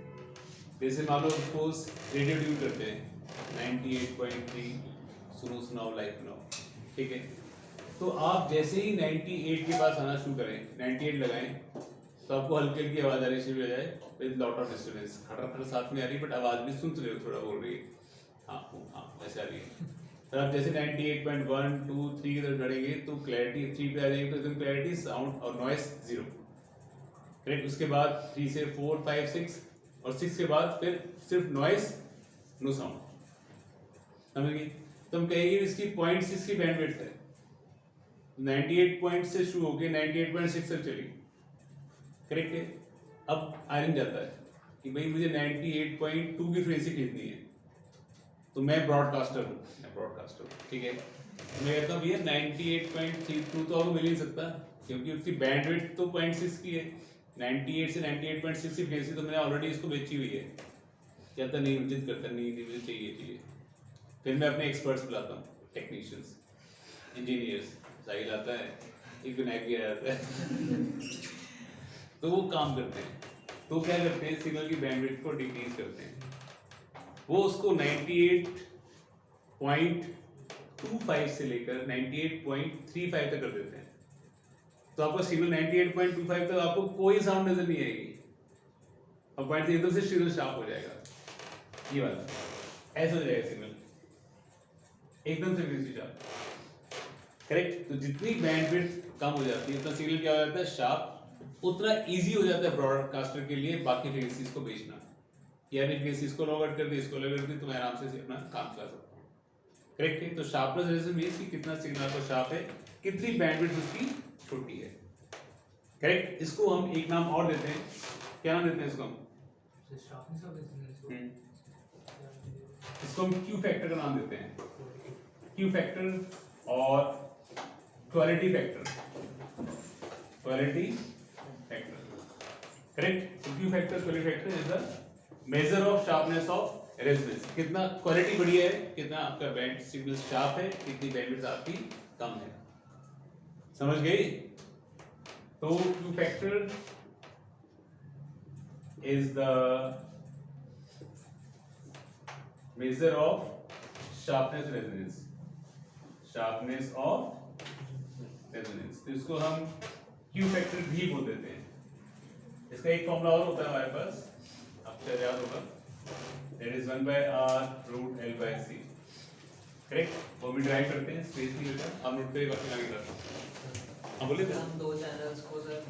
जैसे मान लो सपोज रेडियो ट्यून करते हैं 98.3 सुनाओ लाइव सुनाओ, ठीक है। तो आप जैसे ही 98 के पास आना शुरू करें, 98 लगाएं तो आपको हल्की हल्की आवाज आनी शुरू हो जाए विद लॉट ऑफ डिस्टर्बेंस, खटर खटर साथ में आ रही है बट आवाज भी सुन रहे हो, थोड़ा बोल रही है, हाँ वैसे आ रही है। फिर आप जैसे 98.1 2 3 की तरफ बढ़ेंगे तो क्लैरिटी 3 पे आ जाएगी, तो एकदम क्लैरिटी साउंड और नॉइस 0, करेक्ट। उसके बाद 3 से 4 5 6 और 6 के बाद फिर सिर्फ नॉइस नो साउंड, समझ गए। तो हम कहेंगे इसकी 0.6 की बैंडविड्थ है, 98 पॉइंट से शुरू होकर 98.6 तक चली, करेक्ट है। अब आयरन जाता है कि भाई मुझे 98.2 की फ्रीक्वेंसी खरीदनी है, तो मैं ब्रॉडकास्टर हूँ, ठीक है। मैं कहता हूँ भैया 98.32 तो आपको मिल ही नहीं सकता क्योंकि उसकी बैंडविड्थ तो 0.6 की है, 98 से 98.6 की फ्रीक्वेंसी तो मैंने ऑलरेडी इसको बेची हुई है। कहता नहीं, जिद करता नहीं मुझे चाहिए। फिर मैं अपने एक्सपर्ट्स बुलाता हूँ, टेक्नीशियंस, इंजीनियर्स, साहिल आता है, एक विनायक भी आ जाता है तो वो काम करते हैं। तो क्या करते हैं, सिग्नल की बैंडविड्थ को डिक्रीज करते हैं, वो उसको 98.25 से लेकर 98.35 तक कर देते हैं। तो आपका सिग्नल 98.25 तक आपको कोई साउंड नजर नहीं आएगी और पॉइंट एकदम से सिग्नल शार्प हो जाएगा, ये वाला ऐसा हो जाएगा सिग्नल एकदम से फ्रीक्वेंसी शार्प, करेक्ट। तो जितनी बैंडविड्थ कम हो जाती है उतना सिग्नल क्या हो जाता है, शार्प, उतना इजी हो जाता है ब्रॉडकास्टर के लिए बाकी फ्रीक्वेंसीज को बेचना। यानी फ्रीक्वेंसीज को लॉग आउट कर दी, इसको लॉग कर दी, तो मैं आराम से अपना काम चला सकता हूँ, करेक्ट है। तो शार्पनेस रेशियो मींस कि कितना सिग्नल आपका शार्प है, कितनी बैंडविड्थ उसकी छोटी है, करेक्ट। इसको हम एक नाम और देते हैं, क्या नाम देते हैं इसको हम, इसको हम क्यू फैक्टर का नाम देते हैं, क्यू फैक्टर और क्वालिटी फैक्टर, करेक्ट। तो Q factor quality factor is the measure of sharpness of resonance, कितना क्वालिटी बढ़िया है, कितना आपका बैंड सिग्नल शार्प है, कितनी बैंडविड्थ आपकी कम है। समझ गई? तो Q factor is the measure of sharpness resonance, sharpness of resonance. तो इसको हम क्यू फैक्टर भी बोल देते हैं। इसका एक फॉर्मूला और होता है हमारे पास, आपको याद होगा, दैट इज 1/r√L/c। करेक्ट। वो भी ड्राइव करते हैं, स्पेस नहीं होता, आप नोट पे बाकी आगे करते हैं। हाँ बोलिए। हम दो चैनल्स को सर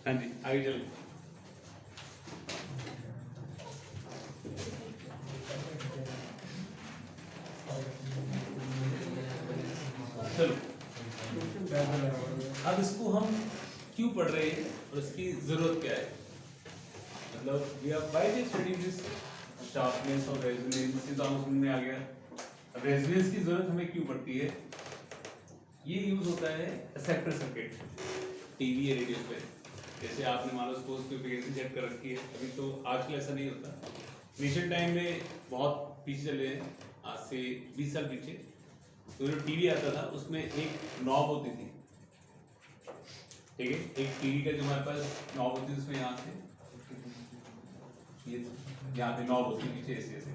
हाँ जी आगे चलिए। चलो अब इसको हम क्यों पढ़ रहे हैं और इसकी जरूरत क्या है, मतलब we are why we studying this sharpness और रेजोनेंस, ये तो हम समझ में आ गया। अब रेजोनेंस की जरूरत हमें क्यों पड़ती है? ये यूज होता है एक्सेप्टर सर्किट टीवी या रेडियो पे। जैसे आपने मान लो सपोज कोई फ्रीक्वेंसी सेट कर रखी है, अभी तो आजकल ऐसा नहीं होता, रिसेंट टाइम में बहुत पीछे चले हैं, आज से 20 साल पीछे, तो जो टीवी आता था उसमें एक नॉब होती थी, ठीक है, एक टीवी का जो हमारे पास नॉब होती है उसमें यहाँ से ये यहाँ पे नॉब होती है पीछे ऐसे ऐसे,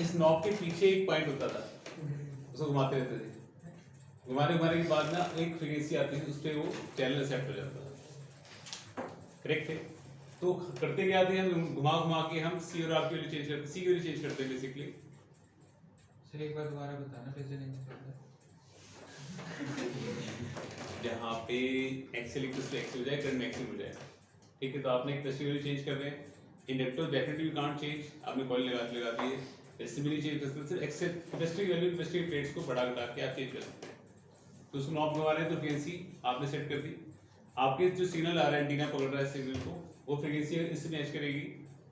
इस नॉब के पीछे एक पॉइंट होता था, उसको घुमाते रहते थे, घुमाने घुमाने के बाद ना एक फ्रीक्वेंसी आती थी, उस पर वो चैनल सेट हो जाता था। करेक्ट है। तो करते क्या थे, हम घुमा घुमा के हम सी और आर की वैल्यू चेंज करते, सी की वैल्यू चेंज करते हैं बेसिकली। सर एक बार दोबारा बताना रेजोनेंस करना। जहाँ पे एक्सेल इक्वल्स टू एक्स हो जाए, करंट मैक्सिमम हो जाए, ठीक है। तो आपने एक कैपेसिटी वैल्यू चेंज कर रहे हैं, inductor definitely you can't change, आपने कॉइल लगा दी है, रेसिस्टिविटी चेंज कर सकते हैं, XL capacity value capacity plates को बढ़ा घटा के आप चेंज कर सकते हैं। तो उसको नॉब घुमा रहे हैं तो फ्रीक्वेंसी आपने सेट कर दी, आपके जो सिग्नल आ रहा है एंटीना पकड़ रहा है सिग्नल को, वो फ्रीक्वेंसी इससे मैच करेगी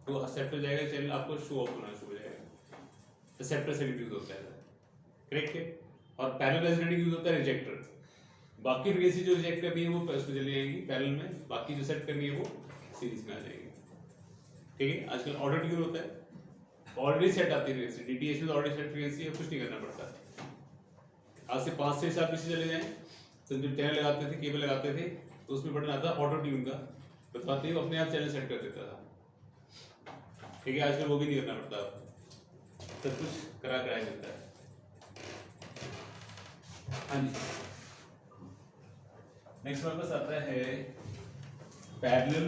तो एक्सेप्ट हो जाएगा, चैनल आपको शो ऑफ होना शुरू हो जाएगा, एक्सेप्टर से यूज होता है। करेक्ट है। और पैरेलल रेजोनेटिंग यूज होता है रिजेक्टर, बाकी फ्रीक्वेंसी जो रिजेक्ट करनी है वो उसमें चली जाएंगी पैरेलल में, बाकी जो सेट करनी है वो सीरीज में आ जाएगी। ठीक है। आजकल ऑर्डर ट्यून होता है, ऑलरेडी सेट आती है फ्रीक्वेंसी, डीटीएच में ऑलरेडी सेट फ्रीक्वेंसी है, कुछ नहीं करना पड़ता। आज से 5-6 साल पीछे चले जाएं तो जो चैनल लगाते थे, केबल लगाते थे, तो उसमें बटन आता ऑटो ट्यून का, बताते ही अपने आप चैनल सेट कर देता था। ठीक है। आजकल वो भी नहीं करना पड़ता, सब कुछ करा कराया जाता है। हाँ जी। नेक्स्ट हमारे पास आता है parallel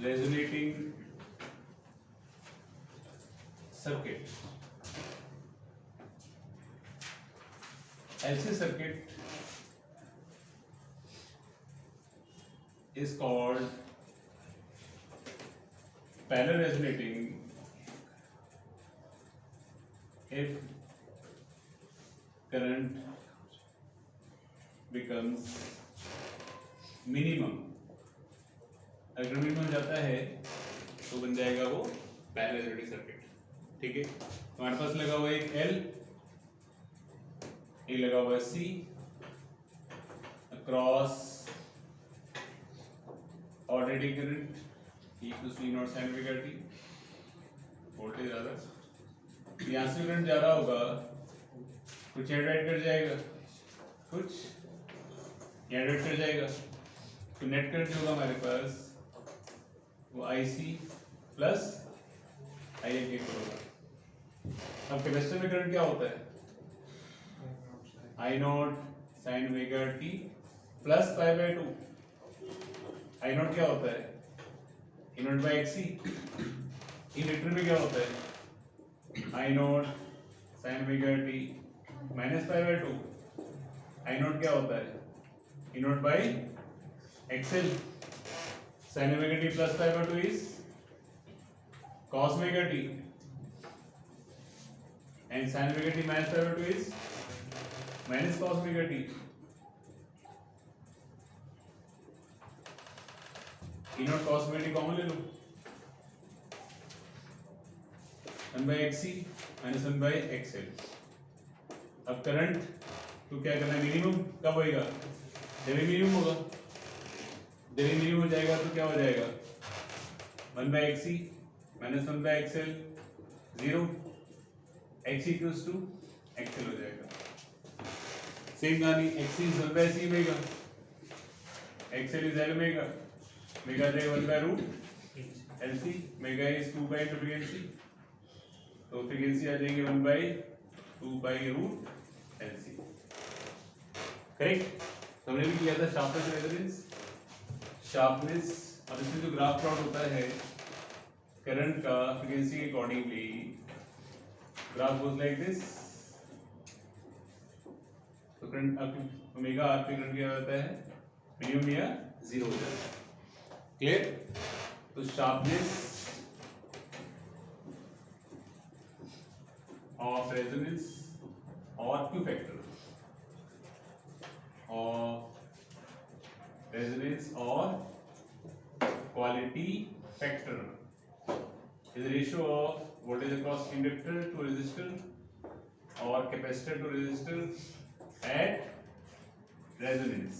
resonating circuit. LC circuit is called parallel resonating if current becomes minimum। अगर मिनिमम जाता है तो बन जाएगा वो पैरेलल रेजोनेटिंग सर्किट। ठीक है। हमारे पास लगा हुआ है एक L, ये लगा हुआ है C, across ordinary current equals to V0 sin omega t, voltage ज्यादा, यहाँ से करंट जा रहा होगा, कुछ यहाँ राइट कर जाएगा, कुछ यहाँ राइट कर जाएगा, तो नेट करंट जो होगा हमारे पास वो IC प्लस IL के होगा। अब कैपेसिटर में करंट क्या होता है, I0 sin omega t plus pi by 2। I0 क्या होता है, I0 बाय XC। इंडक्टर में क्या होता है, I0 sin omega t minus pi by 2। I0 क्या होता है, I0 by XL। sin omega t plus pi by 2 is cos omega t and sin omega t minus pi by 2 is minus cos omega t। E0 cos omega t common ले लो, 1 by XC minus 1 by XL। अब current तो क्या करना है, minimum कब होएगा जब ये मिनिमम होगा, जब ये मिनिमम हो जाएगा तो क्या हो जाएगा 1/xc minus 1/xl 0, x equals to xl हो जाएगा। सेम कहानी xc इज 1/c omega, xl is l omega, omega जाएगा 1/रूट lc, ओमेगा इज 2 फ्रीक्वेंसी, तो फ्रीक्वेंसी आ जाएगी 1/2 lc। करेक्ट, हमने भी किया था शार्पनेस रेजोनेंस, शार्पनेस। अब इसमें जो ग्राफ प्लॉट होता है करंट का फ्रीक्वेंसी के accordingly, graph goes like this. तो करंट ओमेगा आर पे करंट क्या होता है, मिनिमम या जीरो हो जाता है। क्लियर? तो शार्पनेस ऑफ रेजोनेंस और क्यू फैक्टर और रेजोनेंस और quality factor is the ratio of voltage across inductor to resistor or capacitor to resistor at resonance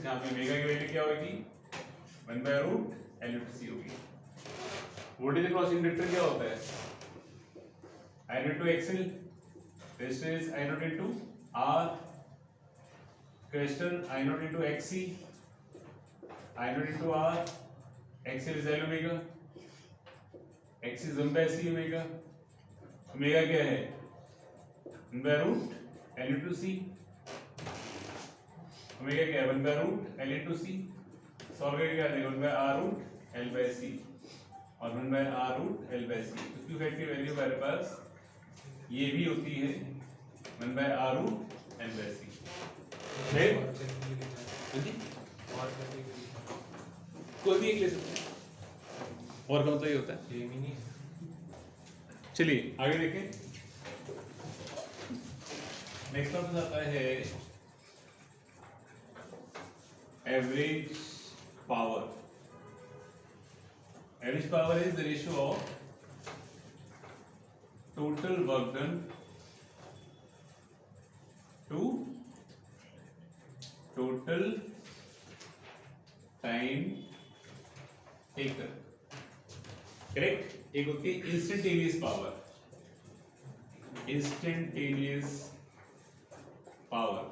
जहाँ पे ओमेगा की वैल्यू क्या होगी 1/रूट L/C होगी। वोल्टेज अक्रॉस इंडक्टर क्या होता है, I0 to XL, resistance I0 into R, capacitor I0 into XC, I0 into R, XL is L omega, x is 1/c omega, omega क्या है 1/रूट L into C, ओमेगा क्या है 1/रूट L into C, solve करके क्या आएगा 1/r√L/c और 1/r√L/c। तो Q factor value हमारे पास ये भी होती है 1/r√L/c। कोई भी एक ले सकते हैं, और का मतलब ये होता है। चलिए आगे देखें, नेक्स्ट टॉपिक आता है average power. Average power is the ratio of total work done to total time taken. Correct? एक होती है instantaneous power, instantaneous power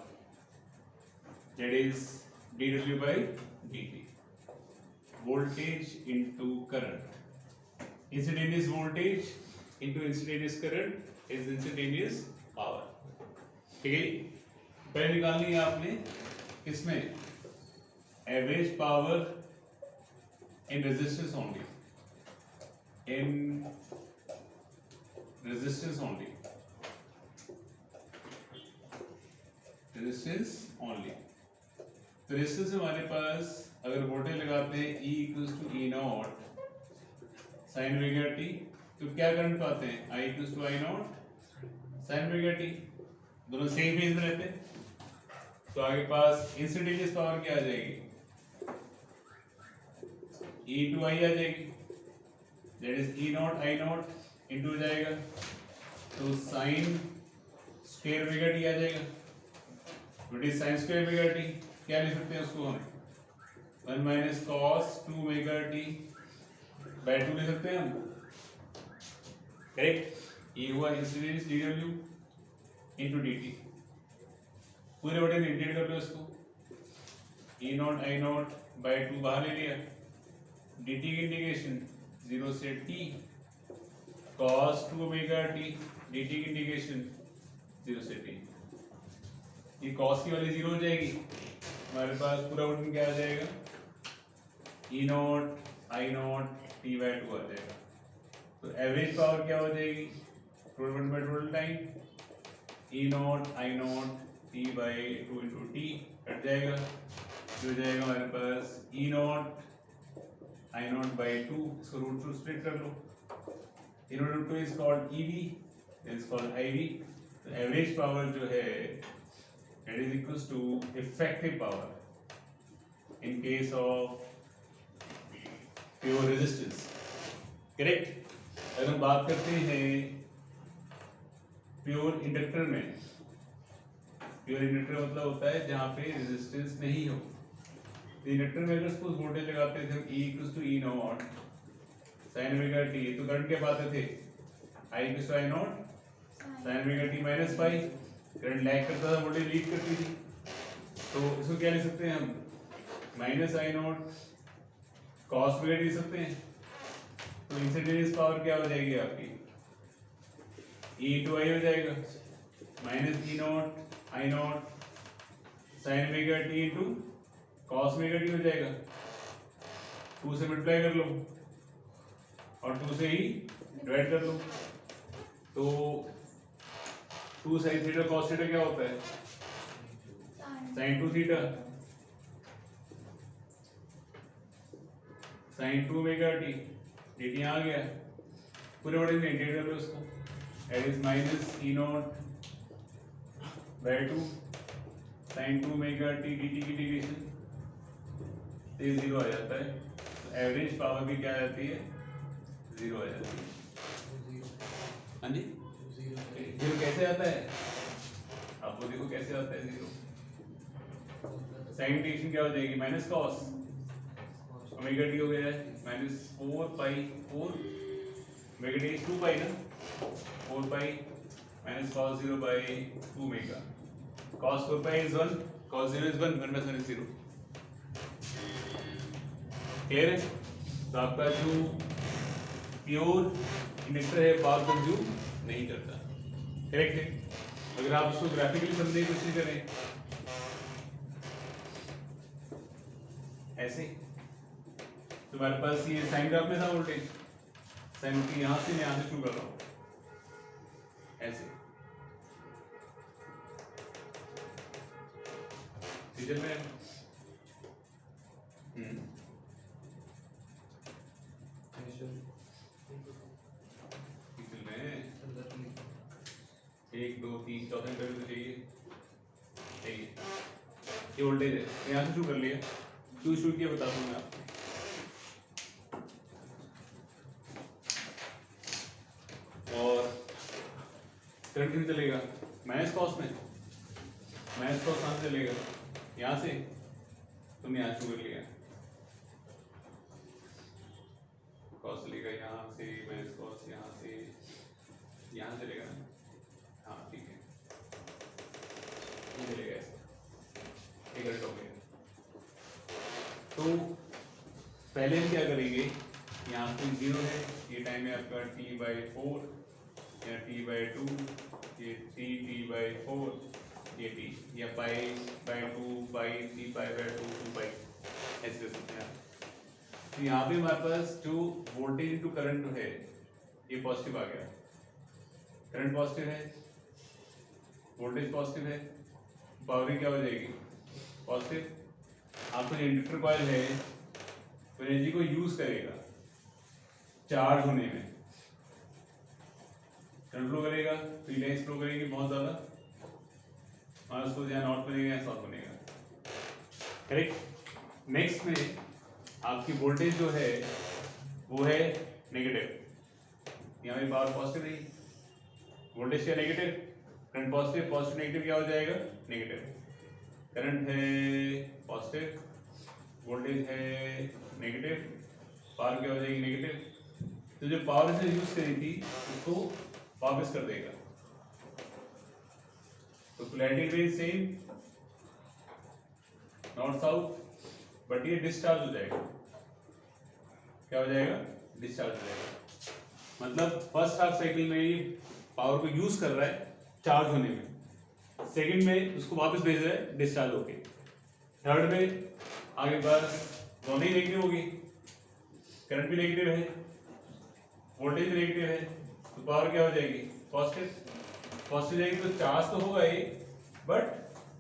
that is dW by dt, voltage into current। instantaneous voltage into instantaneous current is instantaneous power। ठीक है, पहले निकालनी है आपने किसमें, average power in resistance only, in resistance only, resistance only। तो रेजिस्टेंस हमारे पास अगर वोल्टेज लगाते हैं E equals to E not sine omega T, तो क्या करंट पाते हैं I equals to I not sine omega t, दोनों सेम फेज में रहते हैं। तो आगे पास इंस्टेंटेनियस पावर क्या आ जाएगी, E टू I आ जाएगी, that is E naught I naught into जाएगा तो साइन स्क्वायर ओमेगा टी आ जाएगा, what is sine square omega t, क्या लिख सकते हैं उसको हम 1 minus cos 2 omega t by 2 लिख सकते हैं हम। करेक्ट? ये हुआ इंस्टेंटेनियस dW इनटू dt, पूरे बटे में इंटीग्रेट कर लो इसको, E naught I naught by 2 बाहर ले लिया, dt की इंटीग्रेशन 0 से t cos 2 omega t, dt की इंटीग्रेशन 0 से t। ये cos की वाली 0 हो जाएगी, हमारे पास पूरा वर्ड क्या आ जाएगा E naught I not t by 2 आ जाएगा। तो एवरेज पावर क्या हो जाएगी, total word by total time, E naught I not t by 2 into t cut जाएगा, जो जाएगा हमारे पास E naught I naught by 2, इसको रूट थ्रू स्प्लिट कर लो, E naught root 2 is called EV, is called IV। तो average पावर जो है it is equals to effective power in case of pure resistance। correct? अगर हम बात करते हैं प्योर इंडक्टर में, प्योर इंडक्टर मतलब होता है जहाँ पे रेजिस्टेंस नहीं हो। इंडक्टर में अगर सपोज वोल्टेज लगाते थे हम E equals to E not sin omega t, तो करंट क्या पाते थे I equals to I naught sin omega t minus pi. Current lag करता था, वोल्टेज लीड करती थी, तो इसको क्या लिख सकते हैं हम minus I not cos omega t लिख सकते हैं। तो इंस्टेंटेनियस पावर क्या हो जाएगी आपकी E टू I हो जाएगा minus E naught I naught sin omega t into cos omega t हो जाएगा। 2 से मल्टीप्लाई कर लो और 2 से ही डिवाइड कर लो, तो 2 sin थीटा cos थीटा क्या होता है sin 2 theta sin 2 omega t dt यहाँ आ गया, पूरे बड़े में इंटीग्रेट कर लो इसको, that is minus E not by 2 sin 2 omega t dt की इंटीग्रेशन ये 0 आ जाता है। तो एवरेज पावर भी क्या आ जाती है 0 आ जाती है। हाँ जी, 0 कैसे आता है आपको देखो कैसे आता है 0। साइन इंटीग्रेशन क्या हो जाएगी माइनस कॉस ओमेगा टी हो गया है minus 4 pi 4 omega t 2 pi ना 4 pi minus cos 0 by 2 omega cos 4 pi is 1 cos 0 is 1 1 minus 0। Clear है? तो आपका जो प्योर इंडक्टर है पावर कंज्यूम नहीं करता, करेक्ट है? अगर आप इसको ग्राफिकली समझने की कोशिश करें ऐसे, तो हमारे पास ये साइन ग्राफ में था वोल्टेज, साइन वोल्टेज यहाँ से शुरू कर रहा हूँ ऐसे, सीजन में एक दो तीन चौथे कर तो चाहिए ये वोल्टेज है, यहाँ से शुरू कर लिया, क्यों शुरू किया बता दूँ मैं आपको। और करंट कितने चलेगा माइनस कॉस में, माइनस कॉस कहाँ से चलेगा यहाँ से, तुमने यहाँ शुरू कर लिया कॉस चलेगा यहाँ से, माइनस कॉस यहाँ से यहाँ चलेगा ना, हाँ ठीक है ये चलेगा ऐसे, ये करंट हो गया। तो पहले हम क्या करेंगे, यहाँ पे 0 है, ये टाइम है आपका t/4, या t/2, ये t/4, ये t, या π/2 पाई 3π/2 2π ऐसे कर सकते हैं। तो यहाँ पे हमारे पास जो वोल्टेज इनटू करंट है ये पॉजिटिव आ गया, करंट पॉजिटिव है, वोल्टेज पॉजिटिव है, पावर क्या हो जाएगी पॉजिटिव। आपका जो इंडक्टर कॉइल है वो एनर्जी को यूज करेगा चार्ज होने में, करंट फ्लो करेगा, फ्री लाइन्स फ्लो करेगी बहुत ज्यादा, और उसको यहाँ नॉट बनेगा या साउथ बनेगा, करेक्ट। नेक्स्ट में आपकी वोल्टेज जो है वो है नेगेटिव, यहाँ पे पावर पॉजिटिव रही, वोल्टेज क्या negative, current positive, positive negative क्या हो जाएगा नेगेटिव, करंट है पॉजिटिव, वोल्टेज है नेगेटिव, पावर क्या हो जाएगी नेगेटिव। तो जो पावर इसने यूज करी थी उसको वापस कर देगा, तो polarity remain same north south, but ये डिस्चार्ज हो जाएगा, क्या हो जाएगा डिस्चार्ज हो जाएगा। मतलब फर्स्ट हाफ साइकिल में ये पावर को यूज कर रहा है चार्ज होने में, सेकंड में उसको वापस भेज रहा है डिस्चार्ज होके, थर्ड में आगे बस दोनों ही नेगेटिव होगी, करंट भी नेगेटिव है, वोल्टेज भी नेगेटिव है, तो पावर क्या हो जाएगी पॉजिटिव, पॉजिटिव जाएगी तो चार्ज तो होगा ही, बट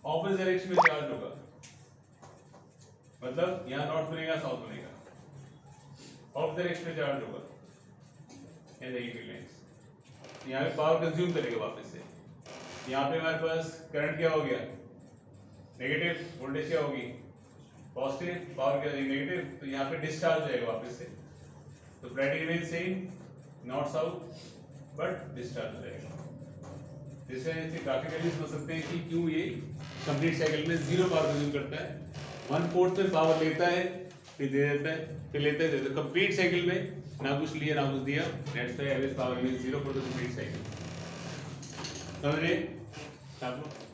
ऑपोजिट डायरेक्शन में चार्ज होगा, मतलब यहाँ नॉर्थ बनेगा साउथ बनेगा, ऑपोजिट डायरेक्शन में चार्ज होगा, यहाँ पे पावर कंज्यूम करेगा वापस से। यहाँ पे हमारे पास करंट क्या हो गया नेगेटिव, वोल्टेज क्या होगी पॉजिटिव, पावर क्या हो जाएगी नेगेटिव, तो यहाँ पे डिस्चार्ज हो जाएगा वापस से, तो polarity remain same north south, but discharge हो जाएगा, जिससे इसे ग्राफिकली समझ सकते हैं कि क्यों ये कंप्लीट साइकिल में 0 पावर कंज्यूम करता है, 1/4 में पावर लेता है फिर दे देता है, फिर लेता है, तो कंप्लीट साइकिल में ना कुछ लिया ना कुछ दिया, that's why average power is 0 for the complete cycle. समझ रहे आप लोग?